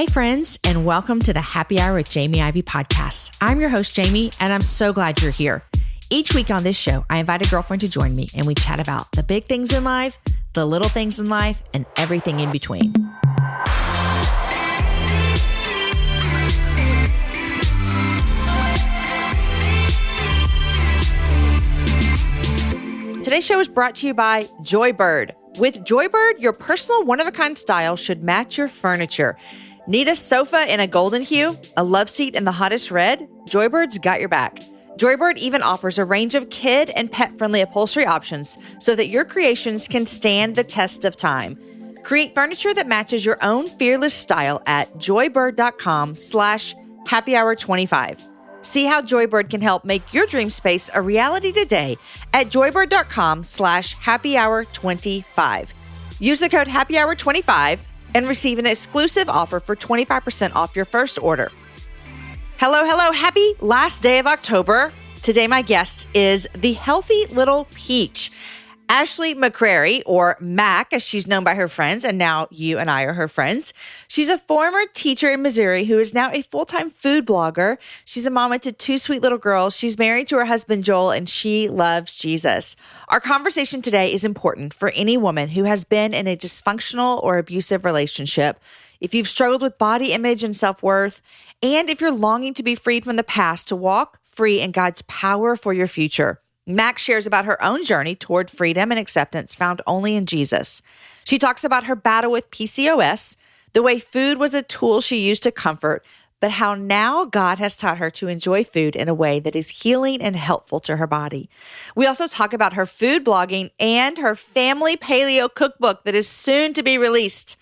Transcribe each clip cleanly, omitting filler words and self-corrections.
Hey friends, and welcome to the Happy Hour with Jamie Ivey podcast. I'm your host, Jamie, and I'm so glad you're here. Each week on this show, I invite a girlfriend to join me and we chat about the big things in life, the little things in life, and everything in between. Today's show is brought to you by Joybird. With Joybird, your personal one-of-a-kind style should match your furniture. Need a sofa in a golden hue? A love seat in the hottest red? Joybird's got your back. Joybird even offers a range of kid and pet-friendly upholstery options so that your creations can stand the test of time. Create furniture that matches your own fearless style at joybird.com/happyhour25. See how Joybird can help make your dream space a reality today at joybird.com/happyhour25. Use the code happyhour25 and receive an exclusive offer for 25% off your first order. Hello. Happy last day of October. Today, my guest is the healthy little peach, Ashley McCrary, or Mac, as she's known by her friends, and now you and I are her friends. She's a former teacher in Missouri who is now a full-time food blogger. She's a mama to two sweet little girls. She's married to her husband, Joel, and she loves Jesus. Our conversation today is important for any woman who has been in a dysfunctional or abusive relationship, if you've struggled with body image and self-worth, and if you're longing to be freed from the past to walk free in God's power for your future. Mac shares about her own journey toward freedom and acceptance found only in Jesus. She talks about her battle with PCOS, the way food was a tool she used to comfort, but how now God has taught her to enjoy food in a way that is healing and helpful to her body. We also talk about her food blogging and her family paleo cookbook that is soon to be released.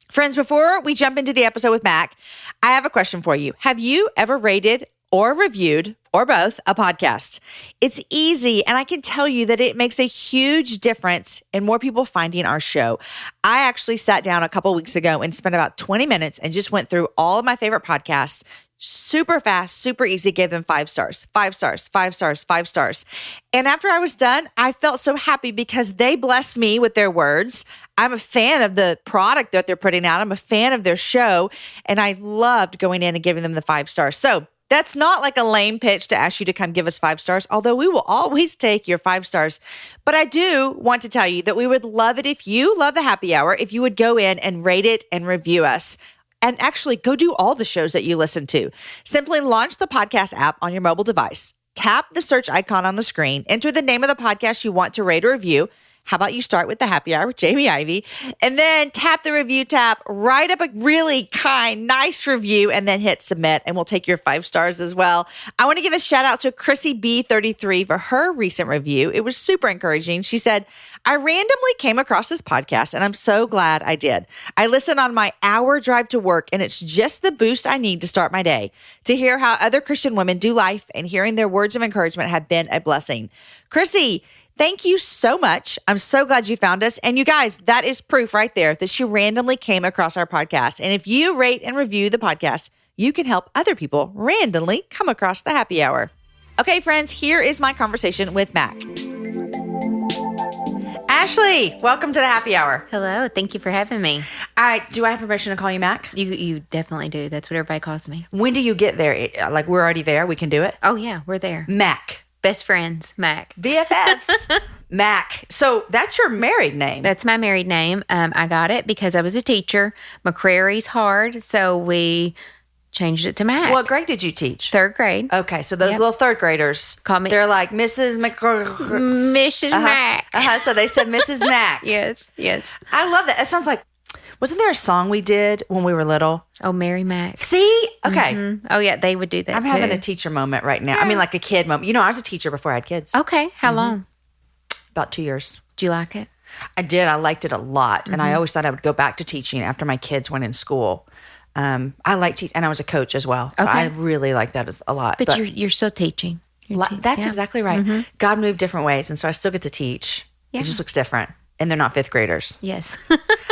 Friends, before we jump into the episode with Mac, I have a question for you. Have you ever rated or reviewed, or both, a podcast? It's easy, and I can tell you that it makes a huge difference in more people finding our show. I actually sat down a couple weeks ago and spent about 20 minutes and just went through all of my favorite podcasts, super fast, super easy, gave them 5 stars, 5 stars, 5 stars, 5 stars. And after I was done, I felt so happy because they blessed me with their words. I'm a fan of the product that they're putting out. I'm a fan of their show, and I loved going in and giving them the 5 stars. So that's not like a lame pitch to ask you to come give us 5 stars, although we will always take your 5 stars. But I do want to tell you that we would love it if you love the happy hour, if you would go in and rate it and review us. And actually go do all the shows that you listen to. Simply launch the podcast app on your mobile device. Tap the search icon on the screen. Enter the name of the podcast you want to rate or review. How about you start with the happy hour with Jamie Ivey, and then tap the review tab, write up a really kind, nice review, and then hit submit, and we'll take your 5 stars as well. I want to give a shout out to Chrissy B33 for her recent review. It was super encouraging. She said, I randomly came across this podcast, and I'm so glad I did. I listen on my hour drive to work, and it's just the boost I need to start my day. To hear how other Christian women do life and hearing their words of encouragement have been a blessing. Chrissy, thank you so much. I'm so glad you found us. And you guys, that is proof right there that she randomly came across our podcast. And if you rate and review the podcast, you can help other people randomly come across the happy hour. Okay, friends, here is my conversation with Mac. Ashley, welcome to the happy hour. Hello. Thank you for having me. Do I have permission to call you Mac? You definitely do. That's what everybody calls me. When do you get there? Like, we're already there. We can do it? Oh, yeah. We're there. Mac. Best friends, Mac. BFFs. Mac. So that's your married name. That's my married name. I got it because I was a teacher. McCrary's hard, so we changed it to Mac. What grade did you teach? 3rd grade. Okay, so those little 3rd graders, call me. They're like Mrs. McCrary. Mrs. Mac. So they said Mrs. Mac. Yes. I love that. It sounds like, wasn't there a song we did when we were little? Oh, Mary Mac. See? Okay. Mm-hmm. Oh, yeah, they would do that I'm too. having a teacher moment right now. Yeah. I mean, like a kid moment. You know, I was a teacher before I had kids. Okay. How long? About 2 years. Do you like it? I did. I liked it a lot. And I always thought I would go back to teaching after my kids went in school. I like teaching, and I was a coach as well. So I really like that a lot. But you're still teaching. That's exactly right. God moved different ways, and so I still get to teach. Yeah. It just looks different. And they're not fifth graders. Yes.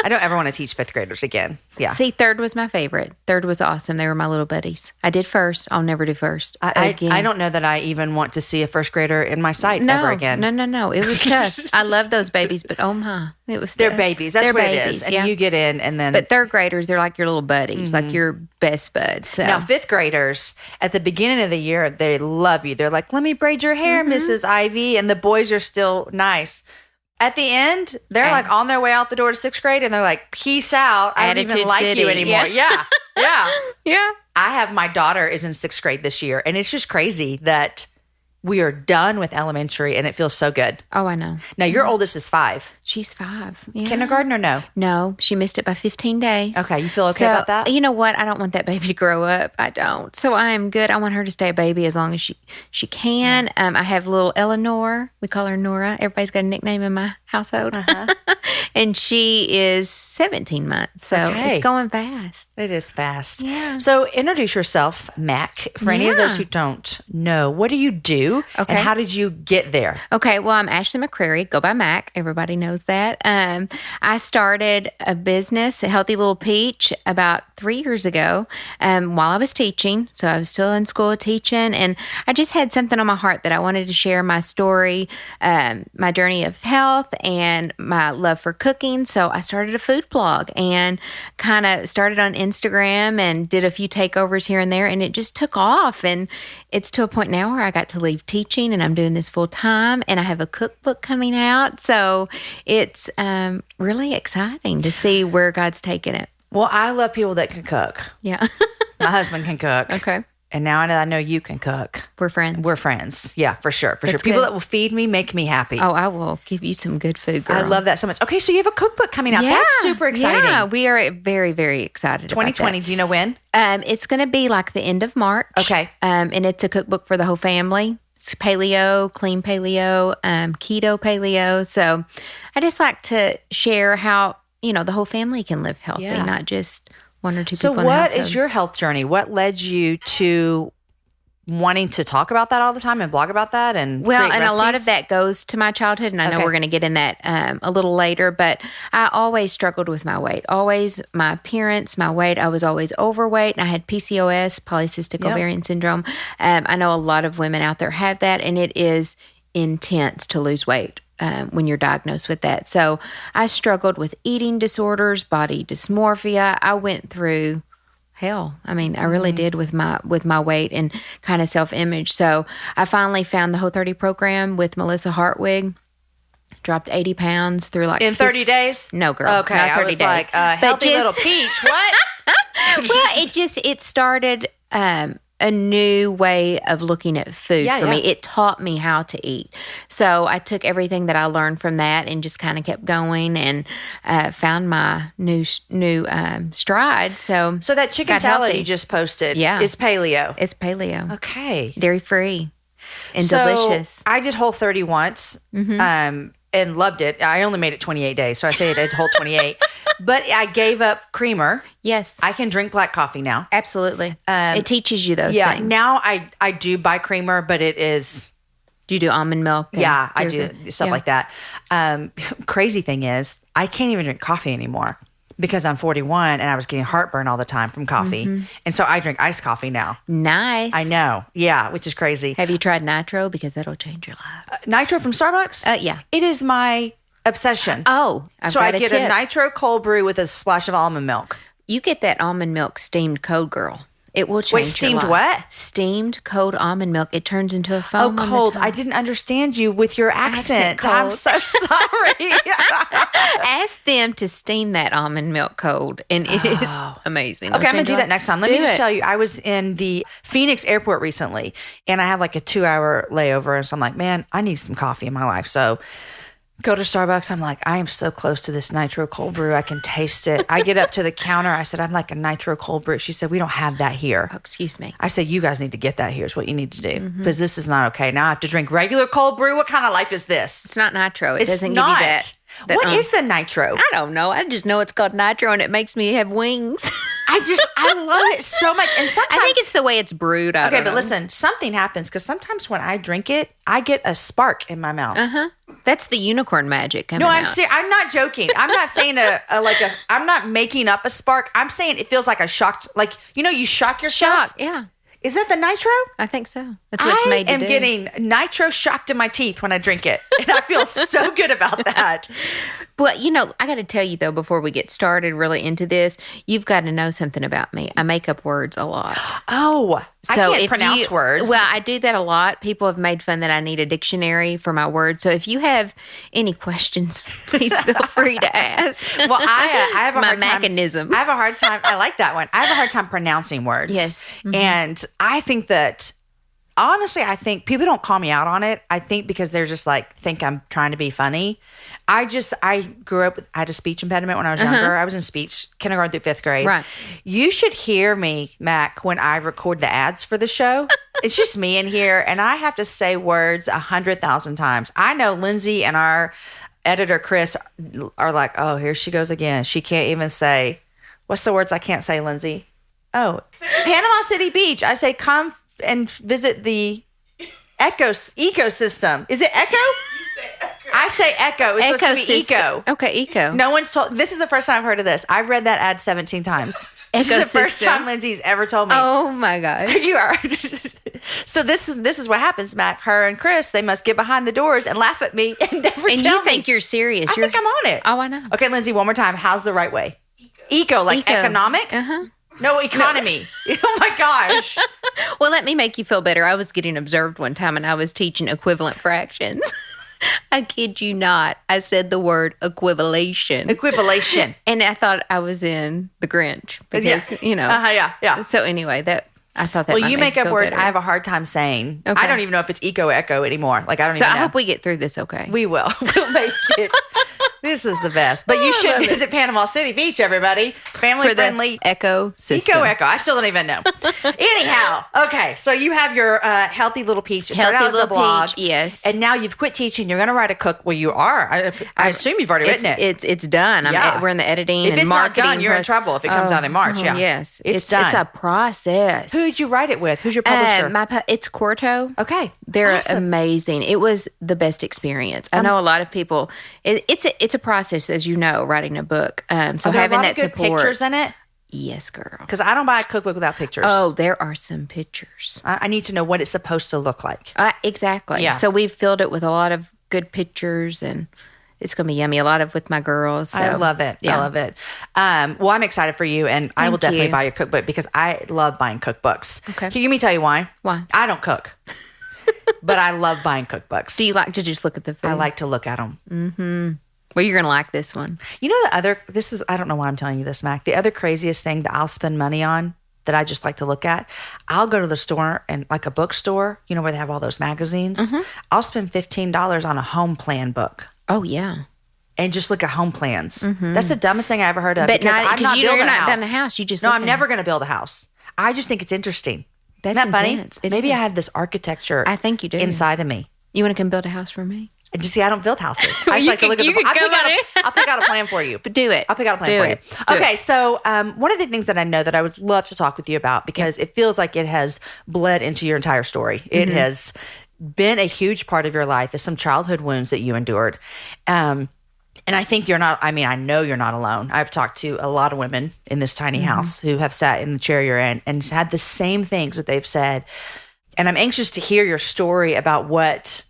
I don't ever want to teach fifth graders again. Yeah. See, third was my favorite. Third was awesome. They were my little buddies. I did first. I'll never do first again. I don't know that I even want to see a first grader in my sight ever again. No. It was tough. I love those babies, but oh my, it was tough. They're babies. That's They're what babies, it is. And yeah. you get in and then. But third graders, they're like your little buddies, like your best buds. So. Now, fifth graders, at the beginning of the year, they love you. They're like, let me braid your hair, Mrs. Ivy. And the boys are still nice. At the end, they're like on their way out the door to sixth grade, and they're like, peace out. I don't even like City. you anymore. Yeah. Yeah. I have my daughter is in sixth grade this year, and it's just crazy that we are done with elementary, and it feels so good. Oh, I know. Now, your oldest is 5. She's 5. Yeah. Kindergarten or no? No, she missed it by 15 days. Okay, you feel okay about that? You know what? I don't want that baby to grow up. I don't. So I am good. I want her to stay a baby as long as she can. I have little Eleanor. We call her Nora. Everybody's got a nickname in my household. And she is 17 months. So it's going fast. It is fast. Yeah. So introduce yourself, Mac. For any of those who don't know, what do you do? Okay. And how did you get there? Okay, well, I'm Ashley McCrary, go by Mac. Everybody knows that. I started a business, a Healthy Little Peach, about 3 years ago while I was teaching. So I was still in school teaching, and I just had something on my heart that I wanted to share my story, my journey of health, and my love for cooking. So I started a food blog and kind of started on Instagram and did a few takeovers here and there, and it just took off. And it's to a point now where I got to leave teaching, and I'm doing this full time, and I have a cookbook coming out. So it's really exciting to see where God's taken it. Well, I love people that can cook. Yeah. My husband can cook. Okay. And now I know you can cook. We're friends. We're friends. Yeah, for sure. For sure. That's People good. that will feed me make me happy. Oh, I will give you some good food, girl. I love that so much. Okay, so you have a cookbook coming out. That's super exciting. Yeah, we are very, very excited 2020, about do you know when? that. It's going to be like the end of March. Okay. And it's a cookbook for the whole family. It's paleo, clean paleo, keto paleo. So I just like to share how, the whole family can live healthy, not just one or two So people in the household. what is your health journey? What led you to wanting to talk about that all the time and blog about that and Well, create and recipes? a lot of that goes to my childhood, and I know we're going to get in that a little later, but I always struggled with my weight. Always my appearance, my weight. I was always overweight, and I had PCOS, polycystic ovarian syndrome. I know a lot of women out there have that, and it is intense to lose weight when you're diagnosed with that. So I struggled with eating disorders, body dysmorphia. I went through hell. I mean, I really did with my weight and kind of self-image. So I finally found the Whole30 program with Melissa Hartwig. Dropped 80 pounds through like in 30 days? No, girl. Okay, not 30 I was days. like, healthy little peach. What? Well, it started a new way of looking at food for me. It taught me how to eat. So I took everything that I learned from that and just kind of kept going and found my new stride. So that chicken salad you just posted is paleo. It's paleo. Okay. Dairy-free and So delicious. I did Whole30 once and loved it. I only made it 28 days, so I say I did Whole 28. But I gave up creamer. Yes. I can drink black coffee now. Absolutely. It teaches you those things. Now I do buy creamer, but it is... Do you do almond milk? Yeah, I do stuff like that. Crazy thing is, I can't even drink coffee anymore because I'm 41 and I was getting heartburn all the time from coffee. And so I drink iced coffee now. Nice. I know. Yeah, which is crazy. Have you tried nitro? Because that'll change your life. Nitro from Starbucks? Yeah. It is my obsession. Oh, so I get a nitro cold brew with a splash of almond milk. You get that almond milk steamed cold, girl. It will change Wait, steamed your life. what? Steamed cold almond milk. It turns into a foam. Oh, cold. I didn't understand you with your accent. Cold. I'm so sorry. Ask them to steam that almond milk cold, and it is amazing. Okay, I'm going to do that next time. Let me just tell you, I was in the Phoenix airport recently, and I have like a 2-hour layover, and so I'm like, man, I need some coffee in my life. So go to Starbucks. I'm like, I am so close to this nitro cold brew. I can taste it. I get up to the counter. I said, I'd like a nitro cold brew. She said, we don't have that here. Oh, excuse me. I said, you guys need to get that here is what you need to do because this is not okay. Now I have to drink regular cold brew. What kind of life is this? It's not nitro. It It's doesn't not. give you that. What is the nitro? I don't know. I just know it's called nitro, and it makes me have wings. I love it so much. And sometimes I think it's the way it's brewed. I don't know. listen, something happens because sometimes when I drink it, I get a spark in my mouth. That's the unicorn magic coming No, out. I'm not joking. I'm not saying I'm not making up a spark. I'm saying it feels like a shocked, like, you shock yourself. Shock, yeah. Is that the nitro? I think so. That's what it's made to do. I am getting nitro shocked in my teeth when I drink it. And I feel so good about that. But, I got to tell you, though, before we get started really into this, you've got to know something about me. I make up words a lot. Oh, I can't pronounce words. Well, I do that a lot. People have made fun that I need a dictionary for my words. So if you have any questions, please feel free to ask. Well, I have a hard time. mechanism. I have a hard time. I like that one. I have a hard time pronouncing words. Yes. Mm-hmm. And I think that, honestly, I think people don't call me out on it. I think because they're just think I'm trying to be funny. I grew up, I had a speech impediment when I was younger. I was in speech, kindergarten through fifth grade. Right. You should hear me, Mac, when I record the ads for the show. It's just me in here, and I have to say words 100,000 times. I know Lindsay and our editor, Chris, are like, oh, here she goes again. She can't even say, what's the words I can't say, Lindsay? Oh, Panama City Beach. I say, come and visit the ecosystem. Is it echo? I say echo. It's supposed to be eco. Okay, eco. No one's told. This is the first time I've heard of this. I've read that ad 17 times. This is the first time Lindsay's ever told me. Oh my gosh. You are. So this is what happens, Mac. Her and Chris, they must get behind the doors and laugh at me and never tell me. And you think you're serious. I think I'm on it. Oh, I know. Okay, Lindsay, one more time. How's the right way? Eco, like Eco. economic? Uh-huh. No, economy. Oh my gosh. Well, let me make you feel better. I was getting observed one time and I was teaching equivalent fractions. I kid you not. I said the word equivalation. Equivalation. And I thought I was in The Grinch because, yeah. So anyway, I thought that Well, you make up words better. I have a hard time saying. Okay. I don't even know if it's echo anymore. Like, I don't So even know. I hope we get through this okay. We will. We'll make it. This is the best. But you should visit Panama City Beach, everybody. Family friendly. Eco system. Eco. I still don't even know. Anyhow, okay. So you have your healthy little peach. It started out as a blog. Peach, yes. And now you've quit teaching. You're going to write a cook. Well, you are. I assume you've already written it. It's done. We're in the editing if and it's marketing. Not done, you're in trouble if it comes out in March. Yeah. Yes. It's done. It's a process. Who did you write it with? Who's your publisher? It's Quarto. Okay. They're amazing. It was the best experience. I know a lot of people. It's a process, as you know, writing a book. So are there having a lot that of good support. pictures in it? Yes, girl. Because I don't buy a cookbook without pictures. Oh, there are some pictures. I need to know what it's supposed to look like. Exactly. Yeah. So we've filled it with a lot of good pictures, and it's going to be yummy. A lot of with my girls. So, I love it. Yeah. I love it. Well, I'm excited for you, and I will definitely buy your cookbook because I love buying cookbooks. Okay. Can you tell you why? Why? I don't cook, but I love buying cookbooks. Do you like to just look at the food? I like to look at them. Mm-hmm. Well, you're going to like this one. You know, I don't know why I'm telling you this, Mac. The other craziest thing that I'll spend money on that I just like to look at, I'll go to the store and like a bookstore, where they have all those magazines. Mm-hmm. I'll spend $15 on a home plan book. Oh, yeah. And just look at home plans. Mm-hmm. That's the dumbest thing I ever heard of. But I'm not building a house. Building a house. You just I'm never going to build a house. I just think it's interesting. That's Isn't that intense. funny? Maybe I have this architecture. I think you do inside of me. You want to come build a house for me? And just see, I don't build houses. I just like to look at I'll pick out a plan for you. But do it. I'll pick out a plan for you. Okay, so one of the things that I know that I would love to talk with you about because it feels like it has bled into your entire story. Mm-hmm. It has been a huge part of your life is some childhood wounds that you endured. And I think I know you're not alone. I've talked to a lot of women in this tiny house who have sat in the chair you're in and had the same things that they've said. And I'm anxious to hear your story about what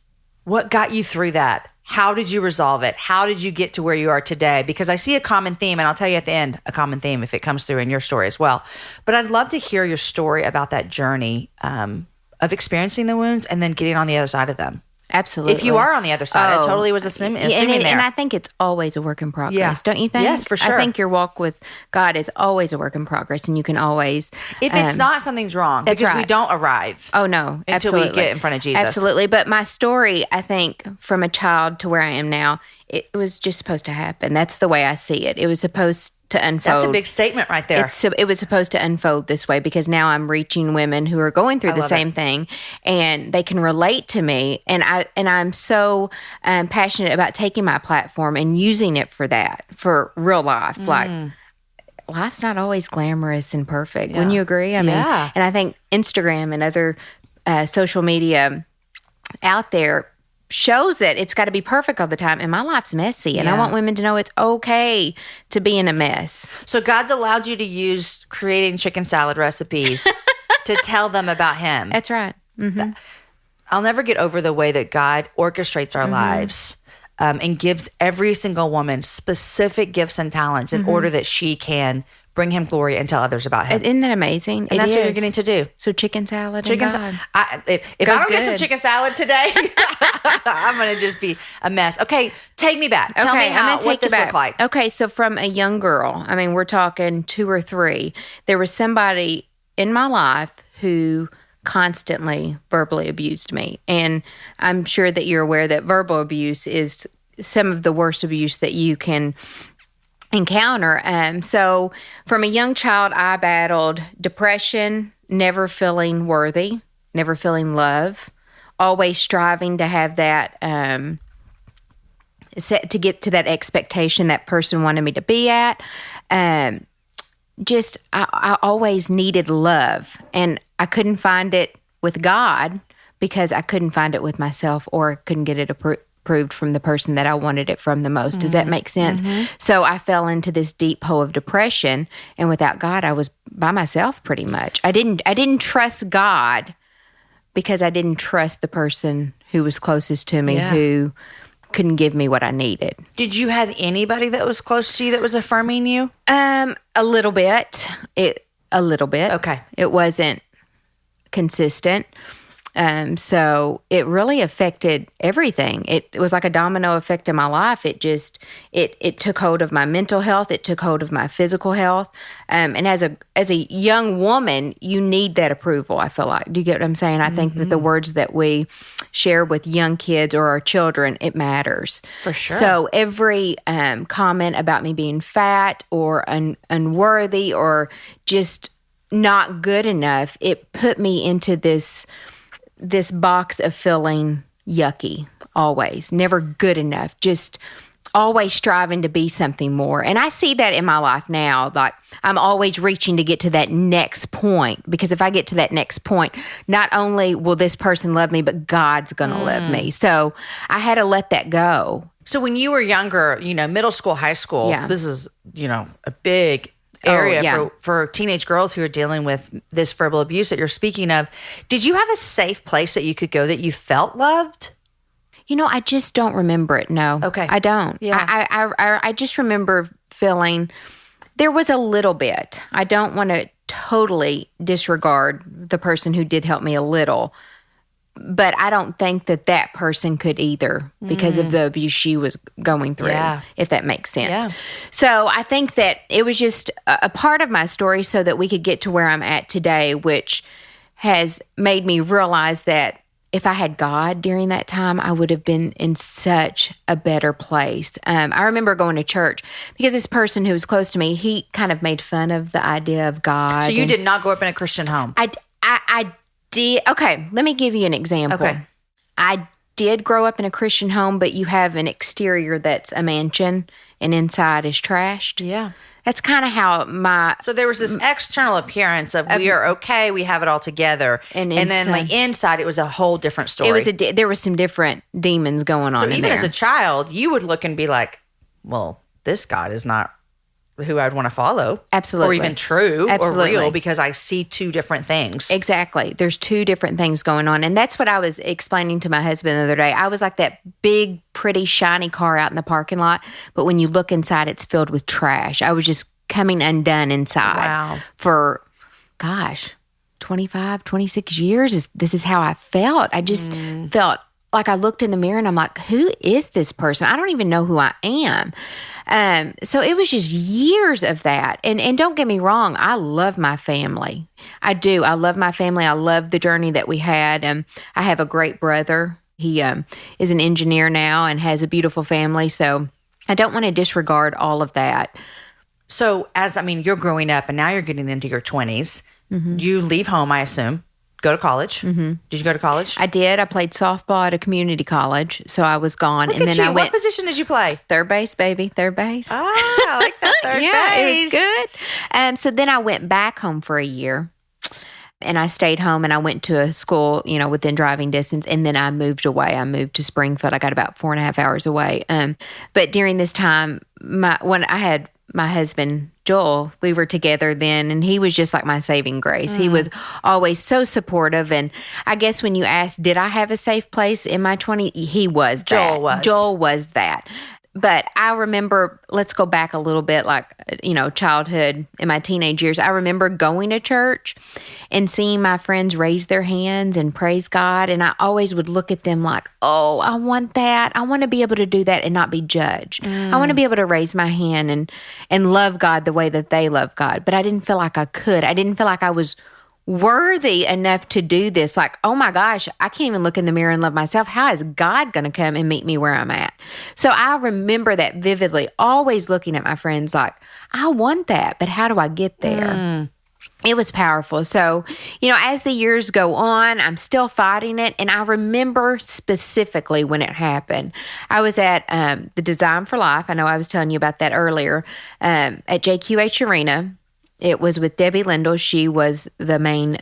got you through that. How did you resolve it? How did you get to where you are today? Because I see a common theme, and I'll tell you at the end a common theme if it comes through in your story as well. But I'd love to hear your story about that journey of experiencing the wounds and then getting on the other side of them. Absolutely. If you are on the other side, I totally was assuming there. And I think it's always a work in progress, don't you think? Yes, for sure. I think your walk with God is always a work in progress, and you can always... If it's not, something's wrong. Because we don't arrive. Oh, no. Until we get in front of Jesus. Absolutely. But my story, I think, from a child to where I am now, it was just supposed to happen. That's the way I see it. It was supposed to unfold. That's a big statement right there. It was supposed to unfold this way because now I'm reaching women who are going through the same thing, and they can relate to me. And I'm so passionate about taking my platform and using it for that, for real life. Like, life's not always glamorous and perfect. Wouldn't you agree? I mean, and I think Instagram and other social media out there shows that it's got to be perfect all the time. And my life's messy. And I want women to know it's okay to be in a mess. So God's allowed you to use creating chicken salad recipes to tell them about him. That's right. Mm-hmm. I'll never get over the way that God orchestrates our lives and gives every single woman specific gifts and talents in order that she can bring him glory and tell others about him. Isn't that amazing? And that's what you're getting to do. So chicken salad If I don't get some chicken salad today, I'm going to just be a mess. Okay, take me back. Tell me what this looked like. Okay, so from a young girl, I mean, we're talking 2 or 3, there was somebody in my life who constantly verbally abused me. And I'm sure that you're aware that verbal abuse is some of the worst abuse that you can encounter. So from a young child, I battled depression, never feeling worthy, never feeling love, always striving to have that, to get to that expectation that person wanted me to be at. I always needed love, and I couldn't find it with God because I couldn't find it with myself, or couldn't get it approved from the person that I wanted it from the most. Does that make sense? So I fell into this deep hole of depression, and without God, I was by myself pretty much. I didn't trust God because I didn't trust the person who was closest to me, who couldn't give me what I needed. Did you have anybody that was close to you that was affirming you? A little bit. A little bit. Okay. It wasn't consistent. So it really affected everything. It was like a domino effect in my life. It took hold of my mental health. It took hold of my physical health. And as a young woman, you need that approval, I feel like. Do you get what I'm saying? I think that the words that we share with young kids or our children, it matters. For sure. So every comment about me being fat or unworthy or just not good enough, it put me into this box of feeling yucky, always, never good enough, just always striving to be something more. And I see that in my life now, like I'm always reaching to get to that next point, because if I get to that next point, not only will this person love me, but God's going to love me. So I had to let that go. So when you were younger, middle school, high school, this is, a big area for teenage girls who are dealing with this verbal abuse that you're speaking of. Did you have a safe place that you could go that you felt loved? I just don't remember it. No. Okay. I don't. Yeah. I just remember feeling there was a little bit. I don't want to totally disregard the person who did help me a little, but I don't think that person could either because of the abuse she was going through, if that makes sense. Yeah. So I think that it was just a part of my story so that we could get to where I'm at today, which has made me realize that if I had God during that time, I would have been in such a better place. I remember going to church because this person who was close to me, he kind of made fun of the idea of God. So you did not grow up in a Christian home? I did. Okay, let me give you an example. Okay. I did grow up in a Christian home, but you have an exterior that's a mansion and inside is trashed. Yeah. That's kind of how So there was this external appearance of we are okay, we have it all together. And then like inside, it was a whole different story. There was some different demons going on in there. So even as a child, you would look and be like, well, this God is not who I would want to follow. Absolutely. Or even true Absolutely. or real, because I see two different things. Exactly. There's two different things going on. And that's what I was explaining to my husband the other day. I was like that big, pretty, shiny car out in the parking lot. But when you look inside, it's filled with trash. I was just coming undone inside for, 25, 26 years. This is how I felt. I just felt like I looked in the mirror and I'm like, who is this person? I don't even know who I am. So it was just years of that. And don't get me wrong, I love my family. I do. I love my family. I love the journey that we had. I have a great brother. He is an engineer now and has a beautiful family. So I don't want to disregard all of that. So you're growing up and now you're getting into your 20s. You leave home, I assume. Go to college. Did you go to college? I did. I played softball at a community college, so I was gone. Look at you. What position did you play? Third base, baby. Third base. Ah, I like that third base. Yeah, it was good. So then I went back home for a year. And I stayed home and I went to a school, within driving distance. And then I moved away. I moved to Springfield. I got about 4.5 hours away. But during this time, when I had my husband, Joel, we were together then, and he was just like my saving grace. He was always so supportive. And I guess when you ask, did I have a safe place in my 20s? He was that. Joel was that. But I remember, let's go back a little bit, childhood in my teenage years. I remember going to church and seeing my friends raise their hands and praise God. And I always would look at them like, oh, I want that. I want to be able to do that and not be judged. I want to be able to raise my hand and love God the way that they love God. But I didn't feel like I could. I didn't feel like I was worthy enough to do this. Like, oh my gosh, I can't even look in the mirror and love myself. How is God going to come and meet me where I'm at? So I remember that vividly, always looking at my friends like, I want that, but how do I get there? It was powerful. So, as the years go on, I'm still fighting it. And I remember specifically when it happened. I was at the Design for Life. I know I was telling you about that earlier, at JQH Arena. It was with Debbie Lindell. She was the main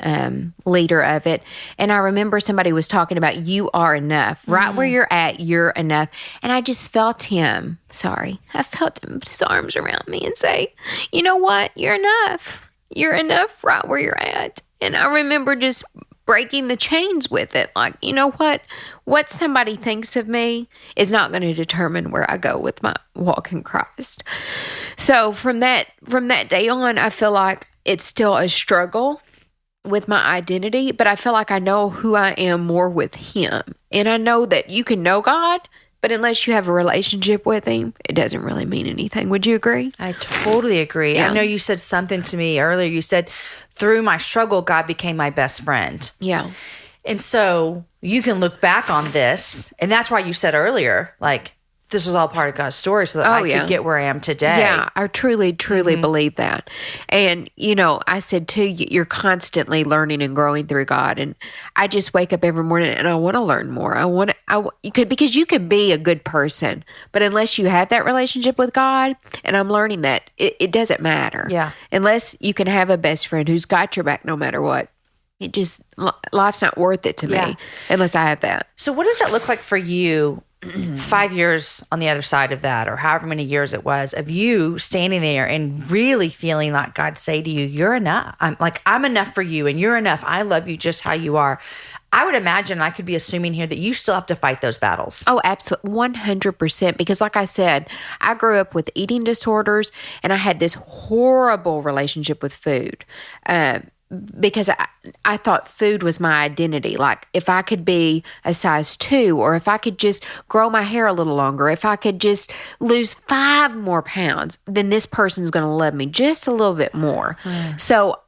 leader of it. And I remember somebody was talking about, you are enough. Right where you're at, you're enough. And I just felt him. I felt him put his arms around me and say, you know what? You're enough. You're enough right where you're at. And I remember just breaking the chains with it. Like, you know what somebody thinks of me is not going to determine where I go with my walk in Christ. So from that day on, I feel like it's still a struggle with my identity, but I feel like I know who I am more with Him. And I know that you can know God, but unless you have a relationship with Him, it doesn't really mean anything. Would you agree? I totally agree. Yeah. I know you said something to me earlier. You said, through my struggle, God became my best friend. Yeah. And so you can look back on this, and that's why you said earlier, like, this was all part of God's story so that I could get where I am today. Yeah, I truly believe that. And, I said too, you're constantly learning and growing through God. And I just wake up every morning and I want to learn more. Because you could be a good person, but unless you have that relationship with God, and I'm learning that, it doesn't matter. Yeah. Unless you can have a best friend who's got your back no matter what. Life's not worth it to me unless I have that. So what does that look like for you 5 years on the other side of that, or however many years it was, of you standing there and really feeling like God say to you, you're enough. I'm enough for you and you're enough. I love you just how you are. I would imagine, I could be assuming here, that you still have to fight those battles. Oh, absolutely. 100%. Because like I said, I grew up with eating disorders and I had this horrible relationship with food. Because I thought food was my identity. Like, if I could be a size 2, or if I could just grow my hair a little longer, if I could just lose 5 more pounds, then this person's going to love me just a little bit more. So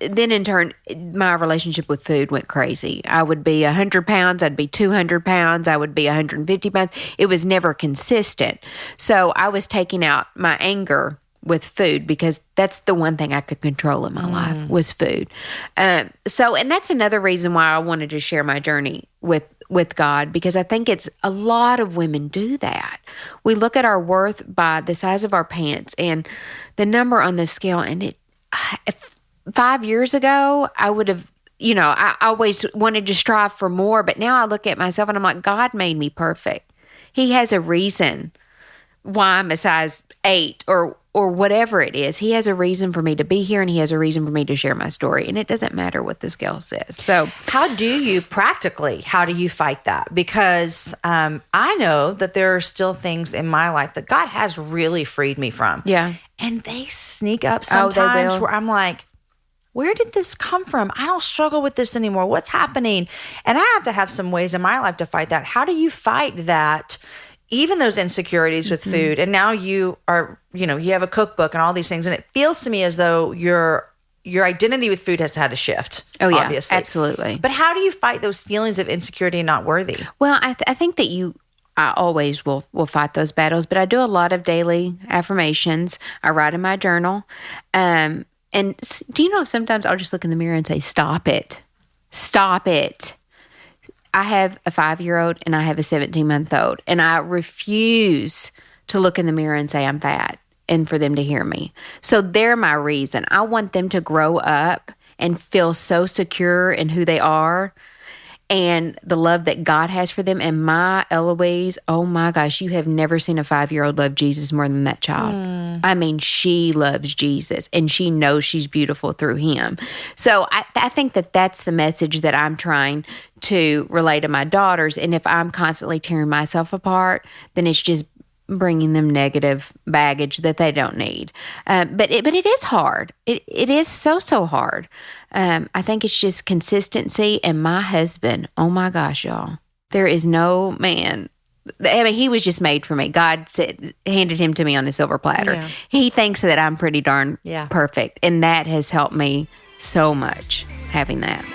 then in turn, my relationship with food went crazy. I would be 100 pounds. I'd be 200 pounds. I would be 150 pounds. It was never consistent. So I was taking out my anger with food, because that's the one thing I could control in my life was food. And that's another reason why I wanted to share my journey with God, because I think it's a lot of women do that. We look at our worth by the size of our pants and the number on the scale. And 5 years ago, I would have, I always wanted to strive for more, but now I look at myself and I'm like, God made me perfect. He has a reason why I'm a size 8 or whatever it is. He has a reason for me to be here, and He has a reason for me to share my story. And it doesn't matter what the scale says. So how do you fight that? Because I know that there are still things in my life that God has really freed me from. Yeah. And they sneak up sometimes where I'm like, where did this come from? I don't struggle with this anymore. What's happening? And I have to have some ways in my life to fight that. How do you fight that? Even those insecurities with food. And now you are, you have a cookbook and all these things. And it feels to me as though your identity with food has had to shift. Oh, yeah, obviously. Absolutely. But how do you fight those feelings of insecurity and not worthy? Well, I think that I always will fight those battles, but I do a lot of daily affirmations. I write in my journal. And do you know, sometimes I'll just look in the mirror and say, stop it. Stop it. I have a 5-year-old and I have a 17-month-old, and I refuse to look in the mirror and say I'm fat and for them to hear me. So they're my reason. I want them to grow up and feel so secure in who they are and the love that God has for them. And my Eloise, oh my gosh, you have never seen a 5-year-old love Jesus more than that child. I mean, she loves Jesus and she knows she's beautiful through him. So I think that that's the message that I'm trying to relay to my daughters. And if I'm constantly tearing myself apart, then it's just bringing them negative baggage that they don't need. But it is hard. It is so hard. I think it's just consistency. And my husband, oh my gosh, y'all, there is no man. I mean, he was just made for me. God handed him to me on a silver platter. Yeah. He thinks that I'm pretty darn perfect. And that has helped me so much, having that.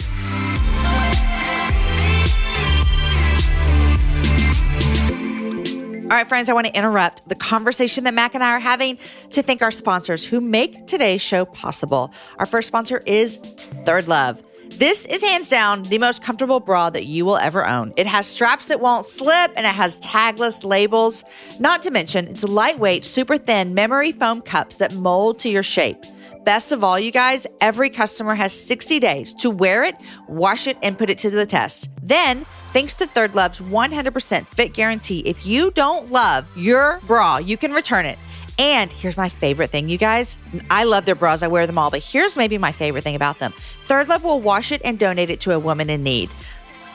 All right, friends, I want to interrupt the conversation that Mac and I are having to thank our sponsors who make today's show possible. Our first sponsor is Third Love. This is hands down the most comfortable bra that you will ever own. It has straps that won't slip and it has tagless labels. Not to mention, it's lightweight, super thin memory foam cups that mold to your shape. Best of all, you guys, every customer has 60 days to wear it, wash it, and put it to the test. Then, thanks to Third Love's 100% fit guarantee, if you don't love your bra, you can return it. And here's my favorite thing, you guys. I love their bras. I wear them all, but here's maybe my favorite thing about them. Third Love will wash it and donate it to a woman in need.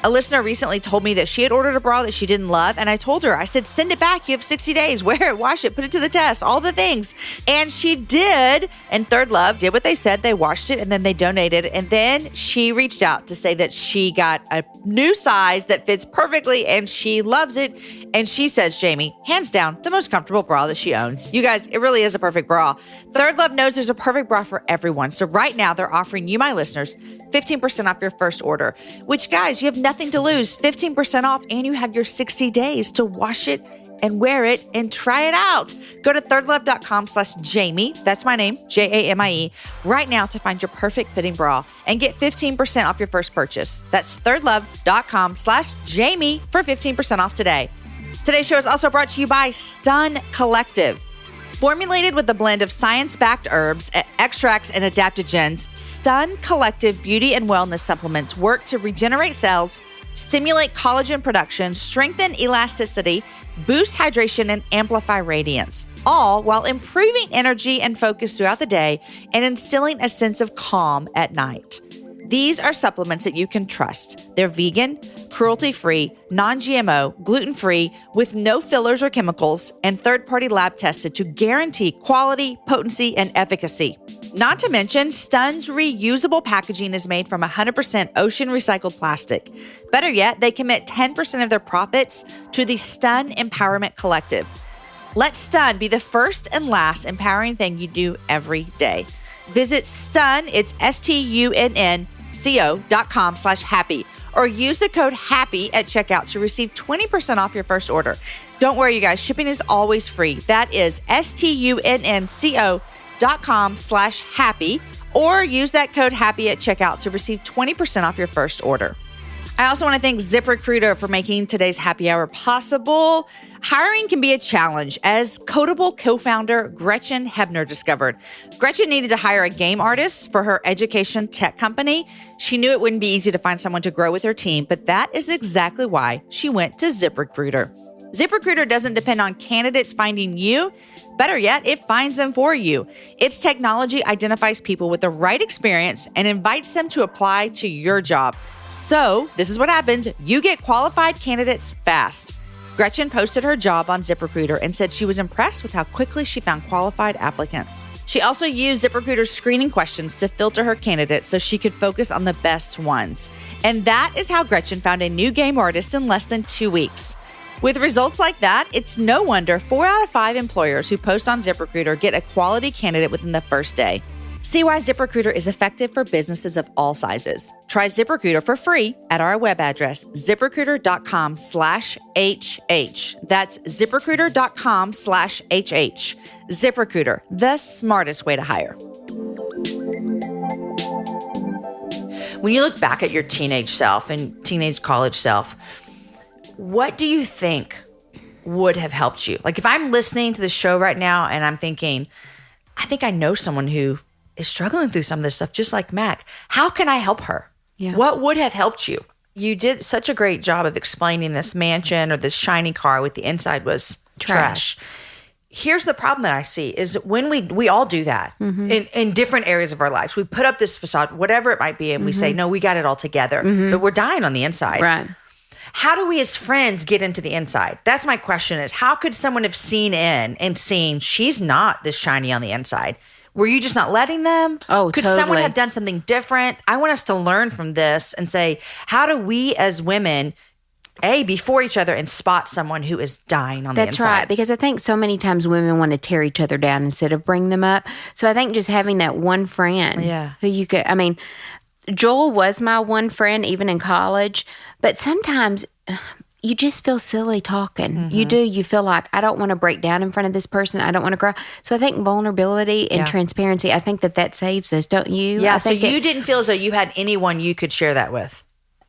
A listener recently told me that she had ordered a bra that she didn't love, and I told her, I said, send it back. You have 60 days. Wear it, wash it, put it to the test, all the things. And she did, and Third Love did what they said. They washed it, and then they donated. And then she reached out to say that she got a new size that fits perfectly, and she loves it. And she says, Jamie, hands down, the most comfortable bra that she owns. You guys, it really is a perfect bra. Third Love knows there's a perfect bra for everyone. So right now, they're offering you, my listeners, 15% off your first order, which, guys, you have nothing to lose, 15% off, and you have your 60 days to wash it and wear it and try it out. Go to thirdlove.com/Jamie. That's my name, Jamie, right now to find your perfect fitting bra and get 15% off your first purchase. That's thirdlove.com/Jamie for 15% off today. Today's show is also brought to you by Stun Collective. Formulated with a blend of science-backed herbs, extracts, and adaptogens, Stun Collective beauty and wellness supplements work to regenerate cells, stimulate collagen production, strengthen elasticity, boost hydration, and amplify radiance, all while improving energy and focus throughout the day and instilling a sense of calm at night. These are supplements that you can trust. They're vegan, cruelty-free, non-GMO, gluten-free, with no fillers or chemicals, and third-party lab tested to guarantee quality, potency, and efficacy. Not to mention, Stun's reusable packaging is made from 100% ocean recycled plastic. Better yet, they commit 10% of their profits to the Stun Empowerment Collective. Let Stun be the first and last empowering thing you do every day. Visit Stun, it's STUNNCO.com/happy, or use the code HAPPY at checkout to receive 20% off your first order. Don't worry, you guys, shipping is always free. That is STUNNCO.com/happy, or use that code HAPPY at checkout to receive 20% off your first order. I also want to thank ZipRecruiter for making today's happy hour possible. Hiring can be a challenge, as Codable co-founder Gretchen Hebner discovered. Gretchen needed to hire a game artist for her education tech company. She knew it wouldn't be easy to find someone to grow with her team, but that is exactly why she went to ZipRecruiter. ZipRecruiter doesn't depend on candidates finding you. Better yet, it finds them for you. Its technology identifies people with the right experience and invites them to apply to your job. So this is what happens. You get qualified candidates fast. Gretchen posted her job on ZipRecruiter and said she was impressed with how quickly she found qualified applicants. She also used ZipRecruiter's screening questions to filter her candidates so she could focus on the best ones. And that is how Gretchen found a new game artist in less than 2 weeks. With results like that, it's no wonder 4 out of 5 employers who post on ZipRecruiter get a quality candidate within the first day. See why ZipRecruiter is effective for businesses of all sizes. Try ZipRecruiter for free at our web address, ZipRecruiter.com/HH. That's ZipRecruiter.com/HH. ZipRecruiter, the smartest way to hire. When you look back at your teenage self and teenage college self, what do you think would have helped you? Like, if I'm listening to the show right now and I'm thinking, I think I know someone who is struggling through some of this stuff, just like Mac. How can I help her? Yeah. What would have helped you? You did such a great job of explaining this mansion or this shiny car with the inside was trash. Here's the problem that I see is when we all do that in different areas of our lives. We put up this facade, whatever it might be, and we say, no, we got it all together. But we're dying on the inside. Right. How do we as friends get into the inside? That's my question is, how could someone have seen in and seen she's not this shiny on the inside? Were you just not letting them? Oh, Could totally. someone have done something different? I want us to learn from this and say, how do we as women before each other and spot someone who is dying on the inside? That's right, because I think so many times women want to tear each other down instead of bring them up. So I think just having that one friend who you could, I mean, Joel was my one friend even in college, but sometimes you just feel silly talking. You do. You feel like, I don't want to break down in front of this person. I don't want to cry. So I think vulnerability and transparency, I think that saves us, don't you? Yeah, so you didn't feel as though you had anyone you could share that with?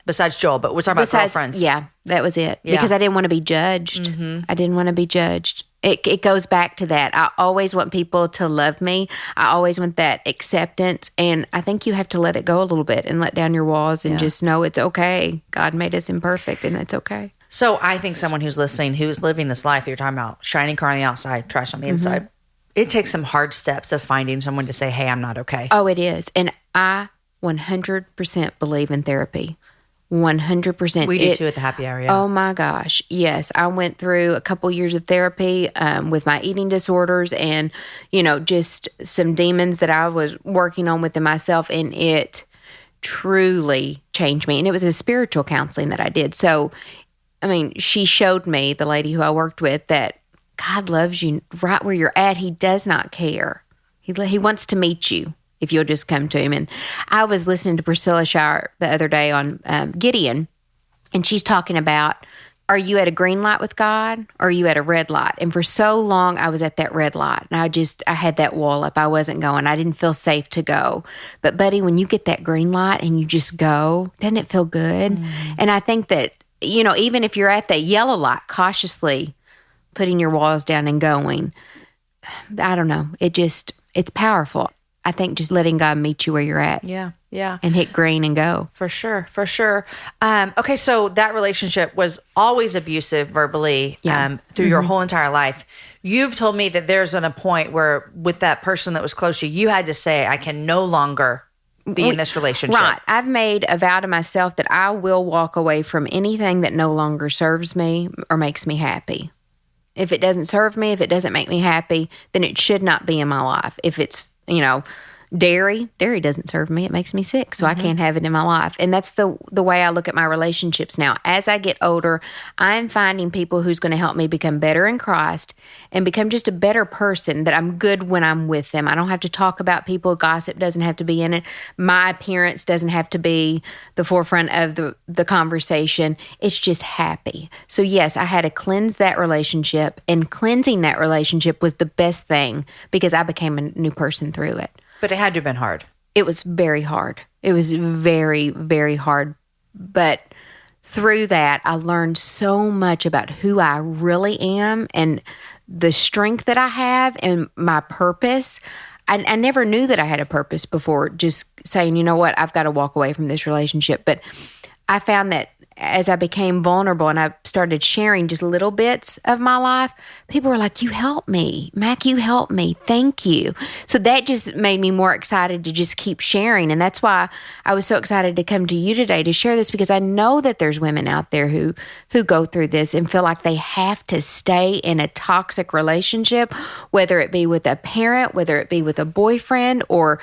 Besides Joel, but we're talking about girlfriends. Yeah, that was it. Yeah. Because I didn't want to be judged. I didn't want to be judged. It goes back to that. I always want people to love me. I always want that acceptance. And I think you have to let it go a little bit and let down your walls and just know it's okay. God made us imperfect and it's okay. So I think someone who's listening, who's living this life that you're talking about, shining car on the outside, trash on the inside, it takes some hard steps of finding someone to say, hey, I'm not okay. Oh, it is. And I 100% believe in therapy. 100%. We do too at the happy hour. Yeah. Oh my gosh. Yes. I went through a couple years of therapy with my eating disorders and, just some demons that I was working on within myself. And it truly changed me. And it was a spiritual counseling that I did. So, I mean, she showed me, the lady who I worked with, that God loves you right where you're at. He does not care. He wants to meet you if you'll just come to him. And I was listening to Priscilla Shire the other day on Gideon, and she's talking about, are you at a green light with God or are you at a red light? And for so long, I was at that red light. And I had that wall up. I wasn't going. I didn't feel safe to go. But, buddy, when you get that green light and you just go, doesn't it feel good? And I think that, even if you're at that yellow light, cautiously putting your walls down and going, I don't know. It's powerful. I think just letting God meet you where you're at. Yeah. Yeah. And hit green and go. For sure. For sure. Okay. So that relationship was always abusive verbally through your whole entire life. You've told me that there's been a point where with that person that was close to you, you had to say, I can no longer be in this relationship. Right. I've made a vow to myself that I will walk away from anything that no longer serves me or makes me happy. If it doesn't serve me, if it doesn't make me happy, then it should not be in my life. If it's, dairy doesn't serve me. It makes me sick, so I can't have it in my life. And that's the way I look at my relationships now. As I get older, I'm finding people who's going to help me become better in Christ and become just a better person, that I'm good when I'm with them. I don't have to talk about people. Gossip doesn't have to be in it. My appearance doesn't have to be the forefront of the conversation. It's just happy. So yes, I had to cleanse that relationship, and cleansing that relationship was the best thing because I became a new person through it. But it had to have been hard. It was very hard. It was very, very hard. But through that, I learned so much about who I really am and the strength that I have and my purpose. I never knew that I had a purpose before just saying, you know what, I've got to walk away from this relationship. But I found that as I became vulnerable and I started sharing just little bits of my life, people were like, you helped me. Mac, you helped me. Thank you. So that just made me more excited to just keep sharing. And that's why I was so excited to come to you today to share this, because I know that there's women out there who go through this and feel like they have to stay in a toxic relationship, whether it be with a parent, whether it be with a boyfriend or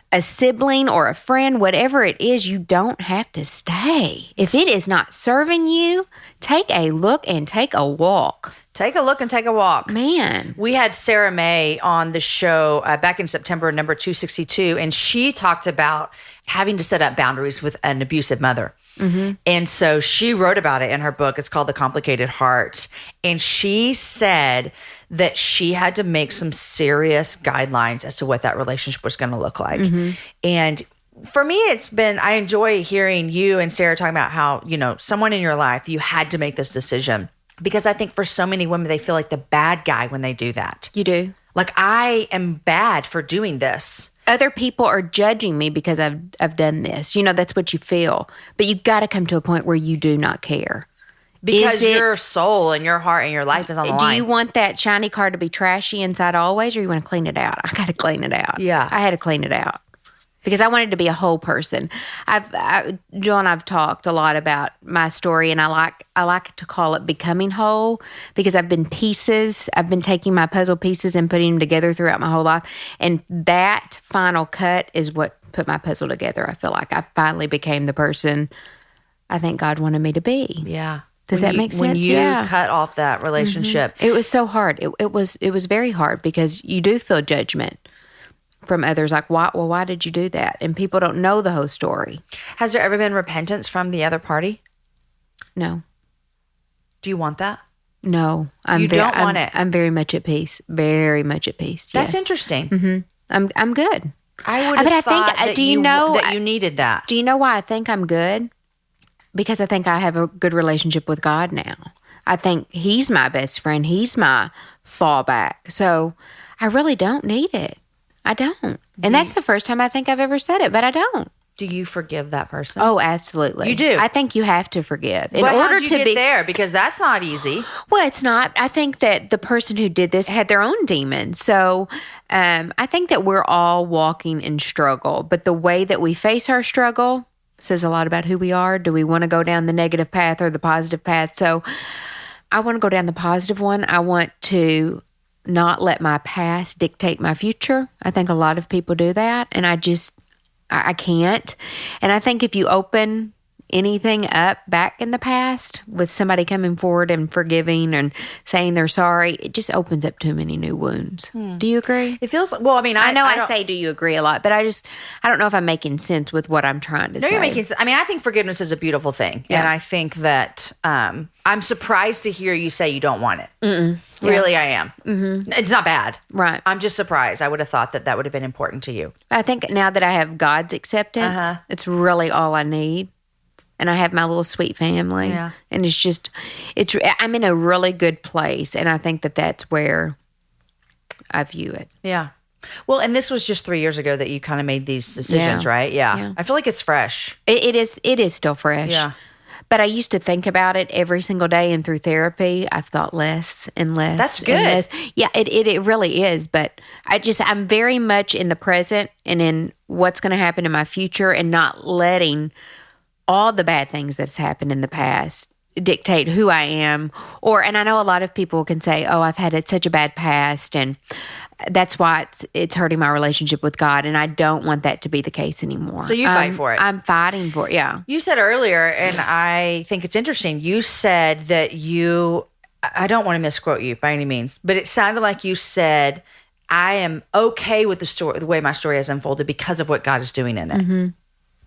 a sibling or a friend, whatever it is, you don't have to stay. If it is not serving you, take a look and take a walk. Take a look and take a walk. Man. We had Sarah May on the show back in September, number 262, and she talked about having to set up boundaries with an abusive mother. Mm-hmm. And so she wrote about it in her book. It's called The Complicated Heart. And she said that she had to make some serious guidelines as to what that relationship was going to look like. Mm-hmm. And for me, I enjoy hearing you and Sarah talking about how, someone in your life, you had to make this decision. Because I think for so many women, they feel like the bad guy when they do that. You do. Like, I am bad for doing this. other people are judging me because I've done this. You know, that's what you feel. But you got to come to a point where you do not care. Because your soul and your heart and your life is on the line. Do you want that shiny car to be trashy inside always, or you want to clean it out? I got to clean it out. Yeah. I had to clean it out because I wanted to be a whole person. Jill and I've talked a lot about my story, and I like to call it becoming whole because I've been pieces. I've been taking my puzzle pieces and putting them together throughout my whole life. And that final cut is what put my puzzle together. I feel like I finally became the person I think God wanted me to be. Yeah. Does that make sense? When you cut off that relationship. It was so hard. It was very hard because you do feel judgment from others. Like, why did you do that? And people don't know the whole story. Has there ever been repentance from the other party? No. Do you want that? No. You don't want it? I'm very much at peace. Very much at peace. That's yes. interesting. Mm-hmm. I'm good. I would have thought that you needed that. Do you know why I think I'm good? Because I think I have a good relationship with God now. I think He's my best friend. He's my fallback. So I really don't need it. I don't. And that's the first time I think I've ever said it, but I don't. Do you forgive that person? Oh, absolutely. You do? I think you have to forgive. But how'd you get there? Because that's not easy. Well, it's not. I think that the person who did this had their own demons. So I think that we're all walking in struggle. But the way that we face our struggle says a lot about who we are. Do we want to go down the negative path or the positive path? So I want to go down the positive one. I want to not let my past dictate my future. I think a lot of people do that, and I can't. And I think if you open anything up back in the past with somebody coming forward and forgiving and saying they're sorry, it just opens up too many new wounds. Do you agree? It feels, well, I mean, I know I say do you agree a lot, but I don't know if I'm making sense with what I'm trying to say. No, you're making sense. I mean, I think forgiveness is a beautiful thing. Yeah. And I think that I'm surprised to hear you say you don't want it. Mm-mm. Yeah. Really, I am. Mm-hmm. It's not bad. Right. I'm just surprised. I would have thought that would have been important to you. I think now that I have God's acceptance, it's really all I need. And I have my little sweet family. Yeah. And I'm in a really good place. And I think that that's where I view it. Yeah. Well, and this was just 3 years ago that you kind of made these decisions, right? Yeah. I feel like it's fresh. It is still fresh. Yeah. But I used to think about it every single day, and through therapy, I've thought less and less. That's good. And less. Yeah, it really is. But I'm very much in the present and in what's going to happen in my future, and not letting all the bad things that's happened in the past dictate who I am. And I know a lot of people can say, oh, I've had such a bad past, and that's why it's hurting my relationship with God. And I don't want that to be the case anymore. So you fight for it. I'm fighting for it, yeah. You said earlier, and I think it's interesting, you said that I don't want to misquote you by any means, but it sounded like you said, I am okay with the way my story has unfolded because of what God is doing in it. Mm-hmm.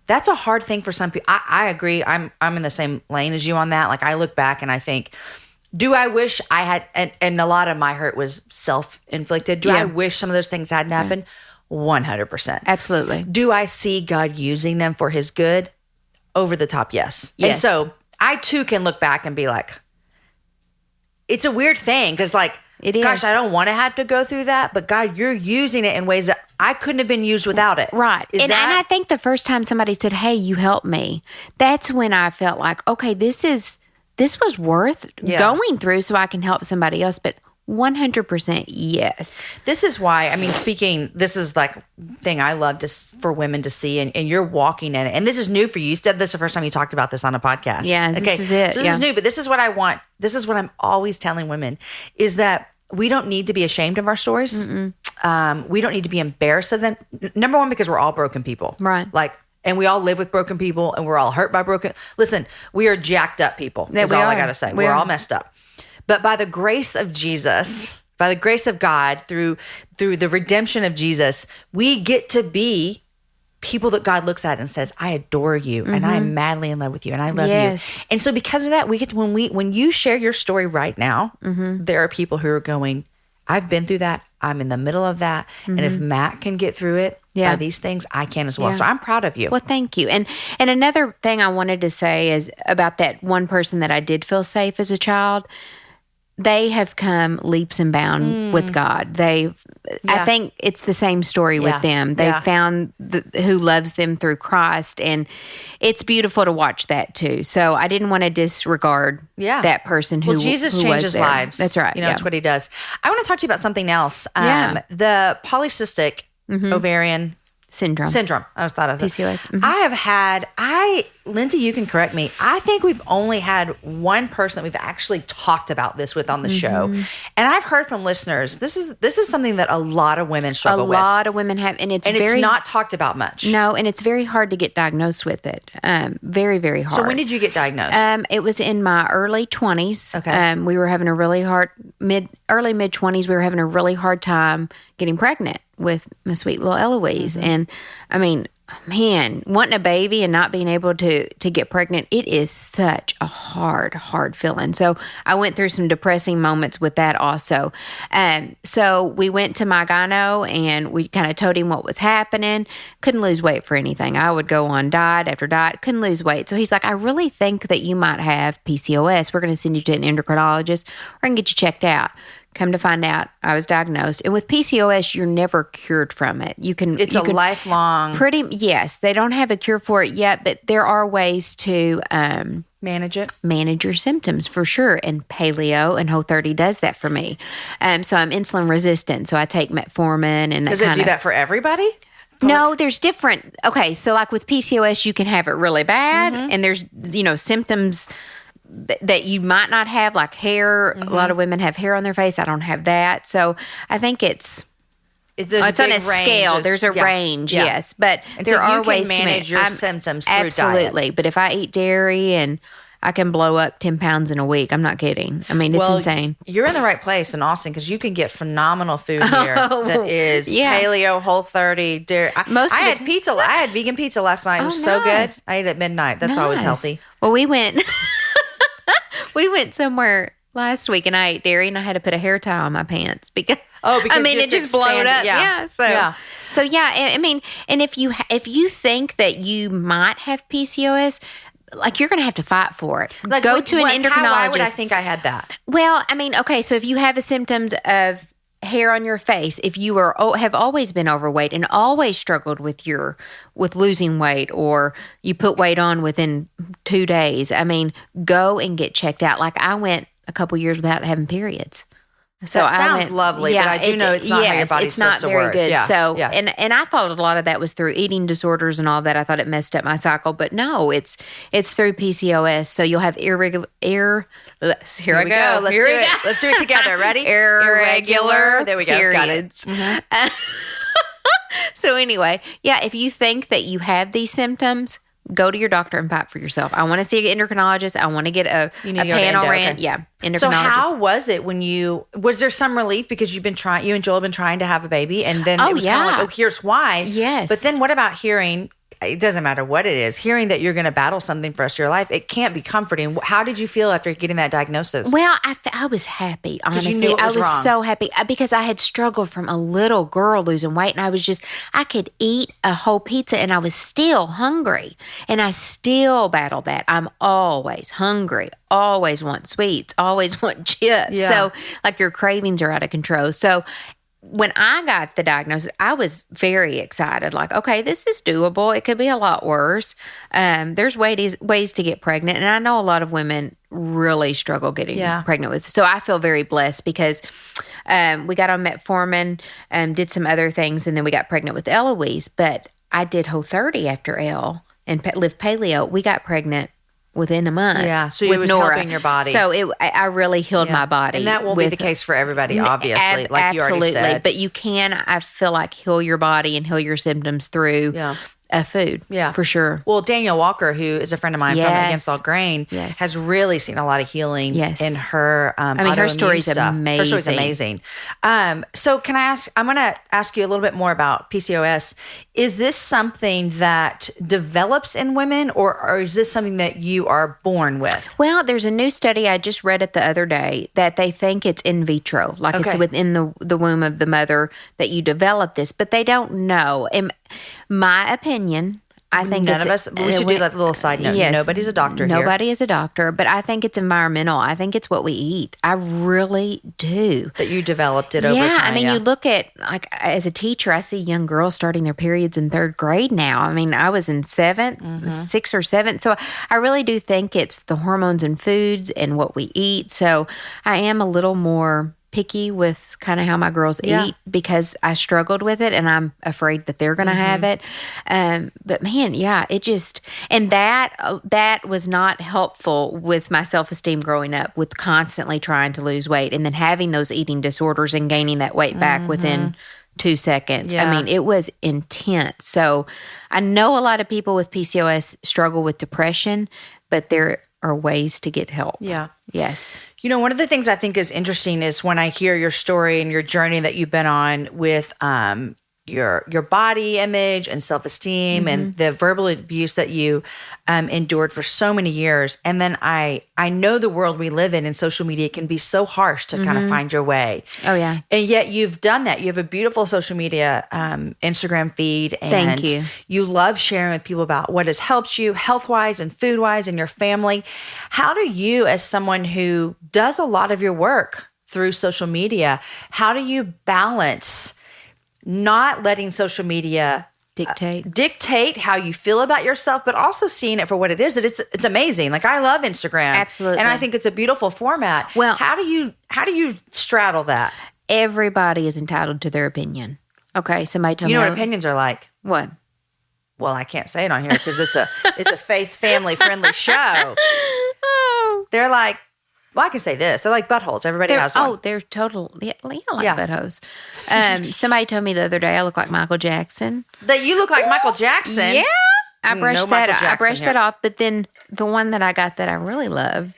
That's a hard thing for some people. I agree. I'm in the same lane as you on that. Like, I look back and I think, do I wish I had, and a lot of my hurt was self-inflicted. Do I wish some of those things hadn't happened? 100%. Absolutely. Do I see God using them for His good? Over the top, yes. And so I too can look back and be like, it's a weird thing because, like, gosh, I don't want to have to go through that, but God, you're using it in ways that I couldn't have been used without it. Right. And I think the first time somebody said, hey, you helped me, that's when I felt like, okay, this was worth going through so I can help somebody else. But 100% yes. This is why, I mean, this is like thing I love for women to see, and you're walking in it. And this is new for you. You said this the first time you talked about this on a podcast. Yeah, this is it. So this is new, but this is what I want. This is what I'm always telling women, is that we don't need to be ashamed of our stories. We don't need to be embarrassed of them. Number one, because we're all broken people. Right. Like, and we all live with broken people, and we're all hurt by broken. Listen, we are jacked up people. That's all I got to say. We're all messed up. But by the grace of Jesus, by the grace of God, through the redemption of Jesus, we get to be people that God looks at and says, I adore you, and I am madly in love with you, and I love you. And so because of that, we get to, when you share your story right now, there are people who are going, I've been through that. I'm in the middle of that. And if Matt can get through it by these things, I can as well. So I'm proud of you. Well, thank you. And another thing I wanted to say is about that one person that I did feel safe as a child. they have come leaps and bounds with God. I think it's the same story with them. They found who loves them through Christ, and it's beautiful to watch that too. So I didn't want to disregard that person who Jesus who changes was there. lives. That's right. That's what he does. I want to talk to you about something else. The polycystic ovarian syndrome. I was thought of this. PCOS. Lindsay, you can correct me. I think we've only had one person that we've actually talked about this with on the show. And I've heard from listeners, this is something that a lot of women struggle with. A lot of women have, and it's not talked about much. No, and it's very hard to get diagnosed with it. Very, very hard. So when did you get diagnosed? It was in my early 20s. Okay. We were having a really hard, early mid-20s, we were having a really hard time getting pregnant with my sweet little Eloise. And I mean, man, wanting a baby and not being able to get pregnant, it is such a hard feeling. So I went through some depressing moments with that also. So we went to my gyno and we kind of told him what was happening. Couldn't lose weight for anything. I would go on diet after diet, couldn't lose weight. So he's like, I really think that you might have PCOS. We're going to send you to an endocrinologist. We're going to get you checked out. Come to find out, I was diagnosed. And with PCOS, you're never cured from it. It's a lifelong. Yes, they don't have a cure for it yet, but there are ways to manage it. Manage your symptoms for sure. And paleo and Whole30 does that for me. So I'm insulin resistant. So I take metformin and Does it do that for everybody? No, there's different. Okay, so like with PCOS, you can have it really bad, and there's symptoms that you might not have, like hair. A lot of women have hair on their face. I don't have that. So I think it's on a scale. There's a range, yes. But there are ways to manage your symptoms through absolutely. diet. But if I eat dairy and I can blow up 10 pounds in a week. I'm not kidding. I mean, it's insane. You're in the right place in Austin because you can get phenomenal food here that is paleo, Whole30, dairy. I had pizza. I had vegan pizza last night. It was so good. I ate at midnight. That's always healthy. Well, we went somewhere last week and I ate dairy and I had to put a hair tie on my pants because it just blowed up. So I mean, and if you think that you might have PCOS, like you're going to have to fight for it. Like go to an endocrinologist. Why would I think I had that? Well, I mean, okay, so if you have the symptoms of hair on your face, if you have always been overweight and always struggled with losing weight, or you put weight on within 2 days, I mean, go and get checked out. Like I went a couple years without having periods. So that sounds lovely, but I do know it's not how your body's supposed to work. It's not very good. And I thought a lot of that was through eating disorders and all that. I thought it messed up my cycle, but no, it's through PCOS. So you'll have irregular. Here we go. Let's do it. Let's do it together. Ready? Irregular. There we go. Periods. Got it. So anyway, if you think that you have these symptoms, go to your doctor and fight for yourself. I want to see an endocrinologist. I want to get a panel ran. Okay. Yeah, endocrinologist. So how was it was there some relief because you and Joel have been trying to have a baby, and then it was kind of like, here's why. Yes. But then what about hearing, it doesn't matter what it is, hearing that you're going to battle something for the rest of your life, it can't be comforting. How did you feel after getting that diagnosis? Well, I was happy, honestly. You knew it was wrong. So happy because I had struggled from a little girl losing weight, and I could eat a whole pizza and I was still hungry, and I still battle that. I'm always hungry, always want sweets, always want chips. Yeah. So like your cravings are out of control. So when I got the diagnosis, I was very excited. Like, okay, this is doable. It could be a lot worse. There's ways to get pregnant. And I know a lot of women really struggle getting pregnant with. So I feel very blessed because we got on metformin, did some other things, and then we got pregnant with Eloise. But I did Whole30 after Elle and lived paleo. We got pregnant within a month. Yeah, so it was Nora. helping your body. So I really healed my body. And that won't be the case for everybody, obviously, like you already said. But you can, I feel like, heal your body and heal your symptoms through food. Yeah. For sure. Well, Danielle Walker, who is a friend of mine from Against All Grain, has really seen a lot of healing in her her story's amazing. Her story's amazing. So can I ask, I'm going to ask you a little bit more about PCOS. Is this something that develops in women, or is this something that you are born with? Well, there's a new study I just read it the other day that they think it's in vitro, like it's within the womb of the mother that you develop this, but they don't know. In my opinion, I think none of us, we should do that little side note. Yes, Nobody's a doctor here. Nobody is a doctor, but I think it's environmental. I think it's what we eat. I really do. That you developed it over time. Yeah, I mean, you look at, like, as a teacher, I see young girls starting their periods in 3rd grade now. I mean, I was in 7th, 6th or 7th. So I really do think it's the hormones and foods and what we eat. So I am a little more picky with kind of how my girls eat because I struggled with it and I'm afraid that they're going to have it. But man, yeah, it just, and that was not helpful with my self-esteem growing up, with constantly trying to lose weight and then having those eating disorders and gaining that weight back within 2 seconds. Yeah. I mean, it was intense. So I know a lot of people with PCOS struggle with depression, but there are ways to get help. Yeah. Yes. You know, one of the things I think is interesting is when I hear your story and your journey that you've been on with your body image and self-esteem and the verbal abuse that you endured for so many years. And then I know the world we live in and social media can be so harsh to kind of find your way. Oh, yeah. And yet you've done that. You have a beautiful social media Instagram feed. And Thank you. You love sharing with people about what has helped you health-wise and food-wise and your family. How do you, as someone who does a lot of your work through social media, how do you balance not letting social media dictate how you feel about yourself, but also seeing it for what it is? That it's amazing. Like, I love Instagram. Absolutely. And I think it's a beautiful format. Well, how do you straddle that? Everybody is entitled to their opinion. Okay, somebody told me. You know what opinions are like? What? Well, I can't say it on here because it's a faith, family friendly show. Oh. They're like, well, I can say this. They're like buttholes. Everybody has one. Oh, they're total, like buttholes. Somebody told me the other day I look like Michael Jackson. That you look like Michael Jackson? Yeah. I brushed that off. But then the one that I got that I really love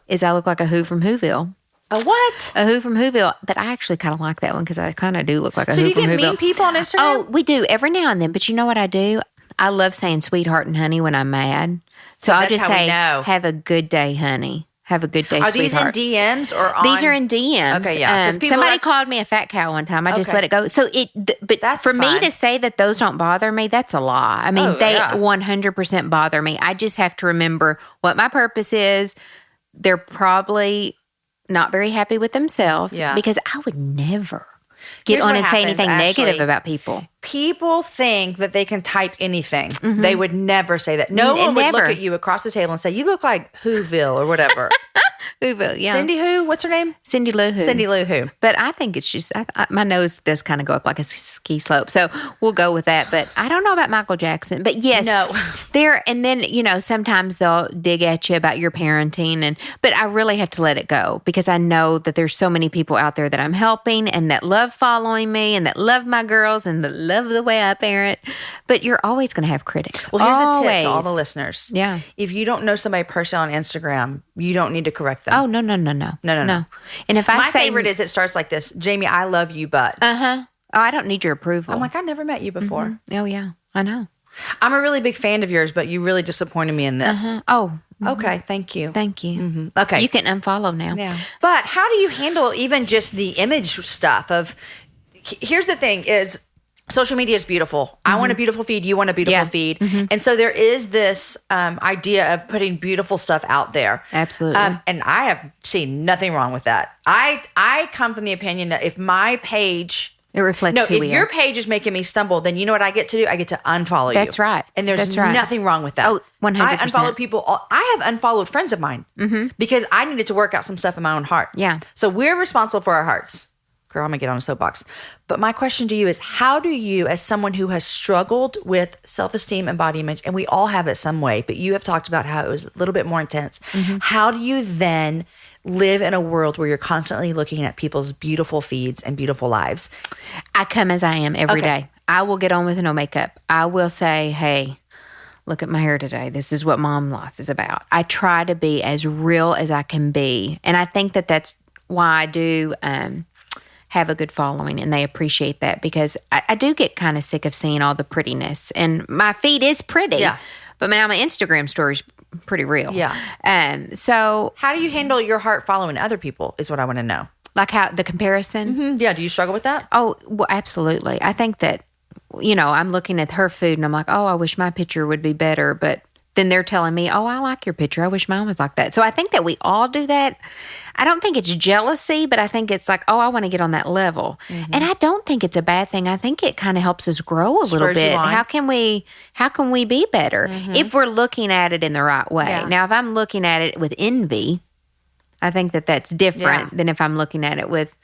is I look like a Who from Whoville. A what? A Who from Whoville. But I actually kind of like that one because I kind of do look like a Who from Whoville. So you get mean people on Instagram? Oh, we do every now and then. But you know what I do? I love saying sweetheart and honey when I'm mad. So I'll just say, have a good day, honey. Have a good day, sweetheart. Are these in DMs or on? These are in DMs. Okay, yeah. Somebody called me a fat cow one time. I just let it go. So but that's for me to say that those don't bother me, that's a lie. I mean, they 100% bother me. I just have to remember what my purpose is. They're probably not very happy with themselves because I would never get on and say anything negative about people. People think that they can type anything. They would never say that. No one would look at you across the table and say, you look like Whoville or whatever. Whoville, yeah. Cindy who? What's her name? Cindy Lou Who. Cindy Lou Who. But I think it's just, my nose does kind of go up like a ski slope. So we'll go with that. But I don't know about Michael Jackson. But yes. No. And then, sometimes they'll dig at you about your parenting. But I really have to let it go because I know that there's so many people out there that I'm helping and that love following me and that love my girls and that love the way I parent. But you're always going to have critics. Well, here's a tip to all the listeners. Yeah. If you don't know somebody personally on Instagram, you don't need to correct them. Oh, no. And if my favorite is it starts like this: Jamie, I love you, but. Oh, I don't need your approval. I'm like, I never met you before. Oh, yeah. I know. I'm a really big fan of yours, but you really disappointed me in this. Oh. Okay, thank you. Thank you. Okay. You can unfollow now. Yeah. But how do you handle even just the image stuff of, here's the thing is, social media is beautiful. I want a beautiful feed. You want a beautiful feed. And so there is this idea of putting beautiful stuff out there. Absolutely. And I have seen nothing wrong with that. I come from the opinion that if my page... It reflects who we are. If your page is making me stumble, then you know what I get to do? I get to unfollow you. That's right. And there's nothing wrong with that. Oh, 100%. I unfollow people. I have unfollowed friends of mine because I needed to work out some stuff in my own heart. Yeah. So we're responsible for our hearts. Girl, I'm going to get on a soapbox. But my question to you is, how do you, as someone who has struggled with self-esteem and body image, and we all have it some way, but you have talked about how it was a little bit more intense. How do you then live in a world where you're constantly looking at people's beautiful feeds and beautiful lives? I come as I am every day. I will get on with no makeup. I will say, hey, look at my hair today. This is what mom life is about. I try to be as real as I can be. And I think that that's why I do have a good following, and they appreciate that because I do get kind of sick of seeing all the prettiness. And my feed is pretty. Yeah. But now my Instagram story's pretty real. Yeah. So how do you handle your heart following other people is what I want to know. Like how the comparison? Yeah. Do you struggle with that? Oh, well, absolutely. I think that I'm looking at her food and I'm like, oh, I wish my picture would be better. But then they're telling me, oh, I like your picture. I wish mine was like that. So I think that we all do that. I don't think it's jealousy, but I think it's like, oh, I want to get on that level. Mm-hmm. And I don't think it's a bad thing. I think it kind of helps us grow a little bit. How can we be better if we're looking at it in the right way? Yeah. Now, if I'm looking at it with envy, I think that that's different than if I'm looking at it with,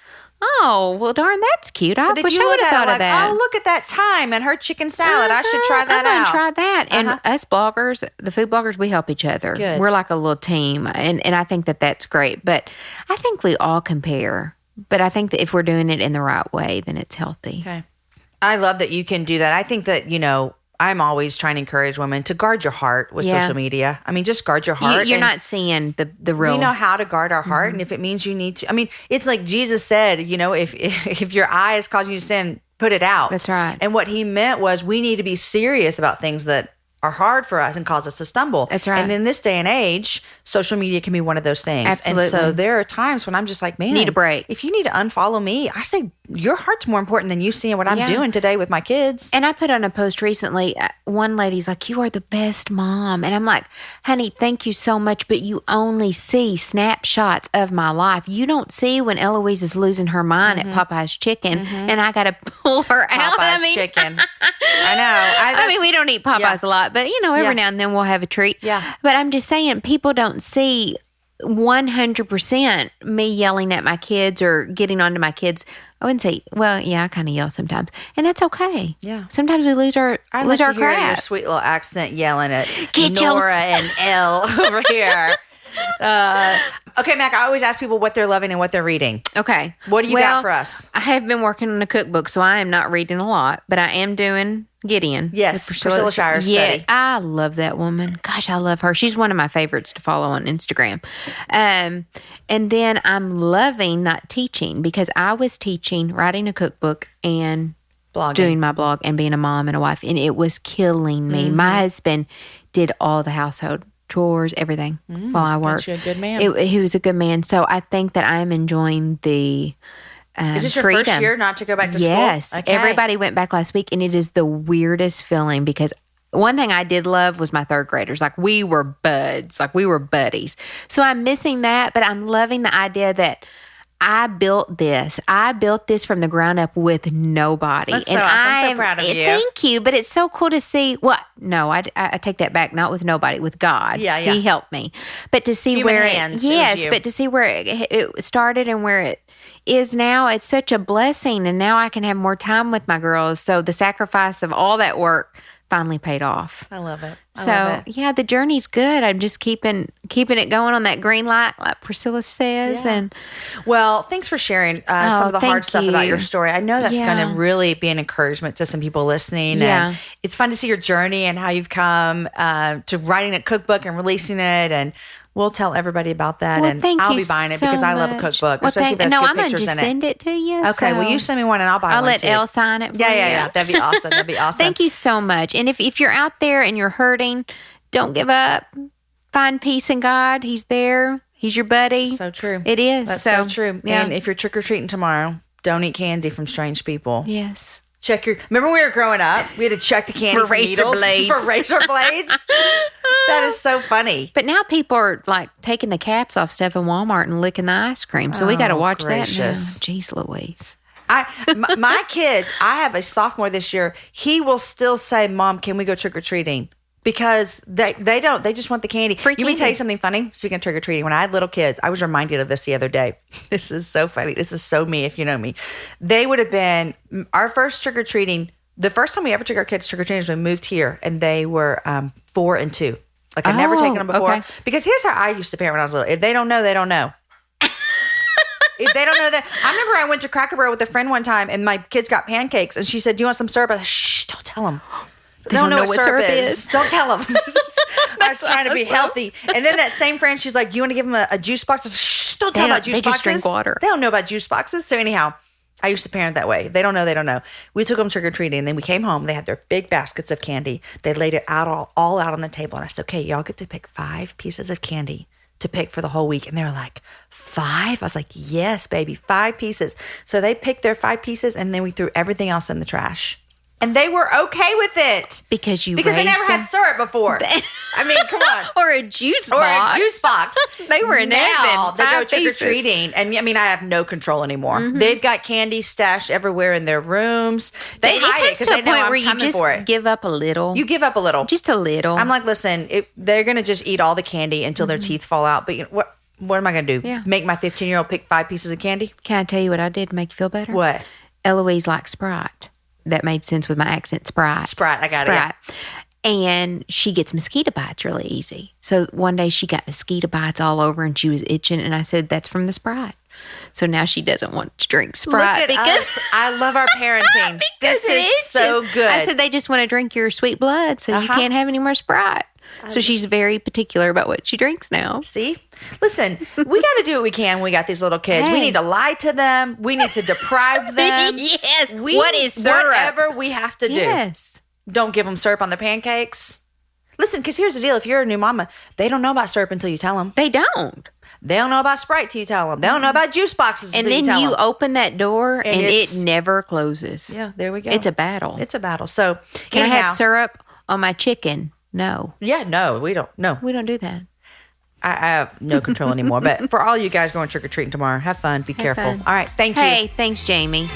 oh, well, darn, that's cute. I wish I would have thought of that. Oh, look at that thyme and her chicken salad. I should try that out. Try that. And us bloggers, the food bloggers, we help each other. Good. We're like a little team. And I think that that's great. But I think we all compare. But I think that if we're doing it in the right way, then it's healthy. Okay. I love that you can do that. I think that, I'm always trying to encourage women to guard your heart with social media. I mean, just guard your heart. You're not seeing the real. We know how to guard our heart. And if it means you need to, I mean, it's like Jesus said, if your eye is causing you to sin, put it out. That's right. And what he meant was we need to be serious about things that are hard for us and cause us to stumble. That's right. And in this day and age, social media can be one of those things. Absolutely. And so there are times when I'm just like, man, need a break. If you need to unfollow me, I say your heart's more important than you seeing what I'm doing today with my kids. And I put on a post recently, one lady's like, you are the best mom. And I'm like, honey, thank you so much, but you only see snapshots of my life. You don't see when Eloise is losing her mind at Popeye's Chicken and I got to pull her out. Popeye's Chicken. I know. I mean, we don't eat Popeyes a lot, but every now and then we'll have a treat. Yeah. But I'm just saying, people don't see 100% me yelling at my kids or getting onto my kids. I wouldn't say, well, yeah, I kind of yell sometimes, and that's okay. Yeah. Sometimes we lose our I lose like our to hear crap. your sweet little accent yelling at Nora and Elle over here. Okay, Mac, I always ask people what they're loving and what they're reading. Okay. What do you got for us? I have been working on a cookbook, so I am not reading a lot, but I am doing Gideon. Yes, Priscilla Shire's study. I love that woman. Gosh, I love her. She's one of my favorites to follow on Instagram. And then I'm loving not teaching because I was teaching, writing a cookbook, and doing my blog and being a mom and a wife, and it was killing me. My husband did all the household chores, everything while I worked. You're a good man. He was a good man. So I think that I'm enjoying the Is this your freedom. first year not to go back to school? Yes. Okay. Everybody went back last week, and it is the weirdest feeling because one thing I did love was my third graders. Like, we were buds. Like, we were buddies. So I'm missing that, but I'm loving the idea that I built this. I built this from the ground up with nobody. That's so awesome. I'm so proud of you. Thank you. But it's so cool to see I take that back. Not with nobody, with God. Yeah. He helped me. But to see Human where hands, but to see where it started and where it is now, it's such a blessing. And now I can have more time with my girls. So the sacrifice of all that work finally paid off. I love it. Yeah, the journey's good. I'm just keeping it going on that green light, like Priscilla says. Yeah. And well, thanks for sharing some of the hard stuff about your story. I know that's going to really be an encouragement to some people listening. Yeah. And it's fun to see your journey and how you've come to writing a cookbook and releasing it. And we'll tell everybody about that. Well, and I'll be buying it because I love a cookbook, especially if it has good I'm pictures gonna in just it. send it to you. Okay, well, you send me one and I'll buy one let too. Elle sign it for you. Yeah. That'd be awesome. Thank you so much. And if you're out there and you're hurting, don't give up. Find peace in God. He's there. He's your buddy. So true. It is. That's so true. Yeah. And if you're trick-or-treating tomorrow, don't eat candy from strange people. Yes. Remember when we were growing up, we had to check the candy for for razor needles, blades. for razor blades. That is so funny. But now people are like taking the caps off stuff in Walmart and licking the ice cream. So we got to watch that now. Jeez Louise. My kids, I have a sophomore this year. He will still say, Mom, can we go trick-or-treating? Because they just want the candy. Free You candy. me tell you something funny? Speaking of trick-or-treating, when I had little kids, I was reminded of this the other day. This is so funny. This is so me if you know me. They would have been, our first trick-or-treating, the first time we ever took our kids trick-or-treating is when we moved here, and they were 4 and 2. Like, I'd never taken them before. Okay. Because here's how I used to parent when I was little. If they don't know, they don't know. If they don't know that. I remember I went to Cracker Barrel with a friend one time, and my kids got pancakes, and she said, "Do you want some syrup?" I said, "Shh, don't tell them. They don't know what syrup is. Don't tell them." I was trying to be healthy. And then that same friend, she's like, "You want to give them a juice box?" I said, "Shh, don't tell them about juice boxes. They just drink water. They don't know about juice boxes." So anyhow, I used to parent that way. They don't know. They don't know. We took them trick-or-treating, and then we came home. They had their big baskets of candy. They laid it out all out on the table. And I said, "Okay, y'all get to pick 5 pieces of candy to pick for the whole week." And they were like, 5? I was like, "Yes, baby, 5 pieces." So they picked their 5 pieces, and then we threw everything else in the trash. And they were okay with it. Because they never had syrup before. I mean, come on. Or a juice box. They were in now heaven. They go trick-or-treating. And I mean, I have no control anymore. Mm-hmm. They've got candy stashed everywhere in their rooms. They hide it because they know I'm coming for it. Give up a little. You give up a little. Just a little. I'm like, listen, they're going to just eat all the candy until their teeth fall out. But what am I going to do? Yeah. Make my 15-year-old pick 5 pieces of candy? Can I tell you what I did to make you feel better? What? Eloise likes Sprite. That made sense with my accent. Sprite. I got it. Yeah. And she gets mosquito bites really easy. So one day she got mosquito bites all over and she was itching. And I said, that's from the Sprite. So now she doesn't want to drink Sprite. Look at us. I love our parenting. This is so good. I said, they just want to drink your sweet blood, so you can't have any more Sprite. So she's very particular about what she drinks now. See? Listen, we got to do what we can when we got these little kids. Hey. We need to lie to them. We need to deprive them. Yes. What is syrup? Whatever we have to do. Yes. Don't give them syrup on their pancakes. Listen, because here's the deal. If you're a new mama, they don't know about syrup until you tell them. They don't. They don't know about Sprite till you tell them. They don't know about juice boxes until you tell them. And then you open that door and it never closes. Yeah, there we go. It's a battle. So, can I have syrup on my chicken? No. Yeah, no, we don't. No. We don't do that. I have no control anymore. But for all you guys going trick-or-treating tomorrow, have fun. Be careful. Fun. All right, thank you. Hey, thanks, Jamie.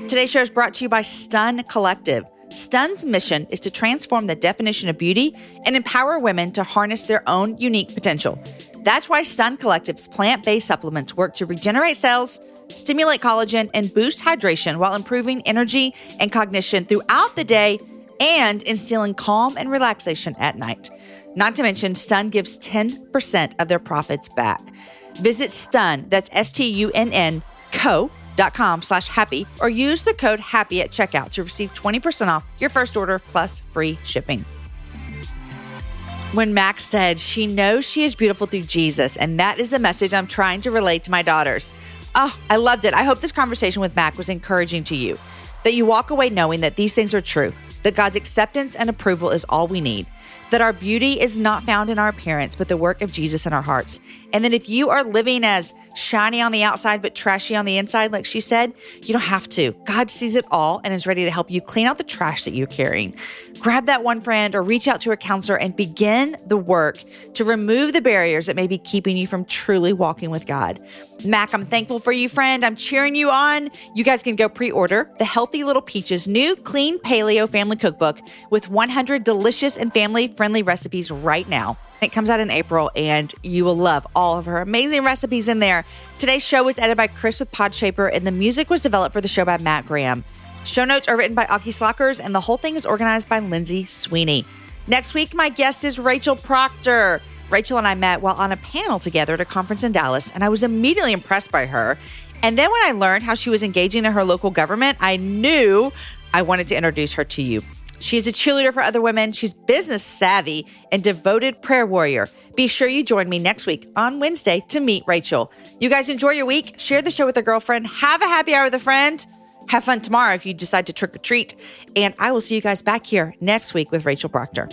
Today's show is brought to you by Stun Collective. Stun's mission is to transform the definition of beauty and empower women to harness their own unique potential. That's why Stun Collective's plant-based supplements work to regenerate cells, stimulate collagen, and boost hydration while improving energy and cognition throughout the day and instilling calm and relaxation at night. Not to mention, Stun gives 10% of their profits back. Visit Stun, that's STUNN, co.com/happy, or use the code HAPPY at checkout to receive 20% off your first order plus free shipping. When Max said she knows she is beautiful through Jesus, and that is the message I'm trying to relate to my daughters. Oh, I loved it. I hope this conversation with Mac was encouraging to you, that you walk away knowing that these things are true, that God's acceptance and approval is all we need, that our beauty is not found in our appearance, but the work of Jesus in our hearts. And that if you are living as shiny on the outside, but trashy on the inside, like she said, you don't have to. God sees it all and is ready to help you clean out the trash that you're carrying. Grab that one friend or reach out to a counselor and begin the work to remove the barriers that may be keeping you from truly walking with God. Mac, I'm thankful for you, friend. I'm cheering you on. You guys can go pre-order the Healthy Little Peaches new clean paleo family cookbook with 100 delicious and family-friendly recipes right now. It comes out in April, and you will love all of her amazing recipes in there. Today's show was edited by Chris with Podshaper, and the music was developed for the show by Matt Graham. Show notes are written by Aki Slockers, and the whole thing is organized by Lindsay Sweeney. Next week, my guest is Rachel Proctor. Rachel and I met while on a panel together at a conference in Dallas, and I was immediately impressed by her. And then when I learned how she was engaging in her local government, I knew I wanted to introduce her to you. She's a cheerleader for other women. She's business savvy and devoted prayer warrior. Be sure you join me next week on Wednesday to meet Rachel. You guys enjoy your week. Share the show with a girlfriend. Have a happy hour with a friend. Have fun tomorrow if you decide to trick or treat. And I will see you guys back here next week with Rachel Proctor.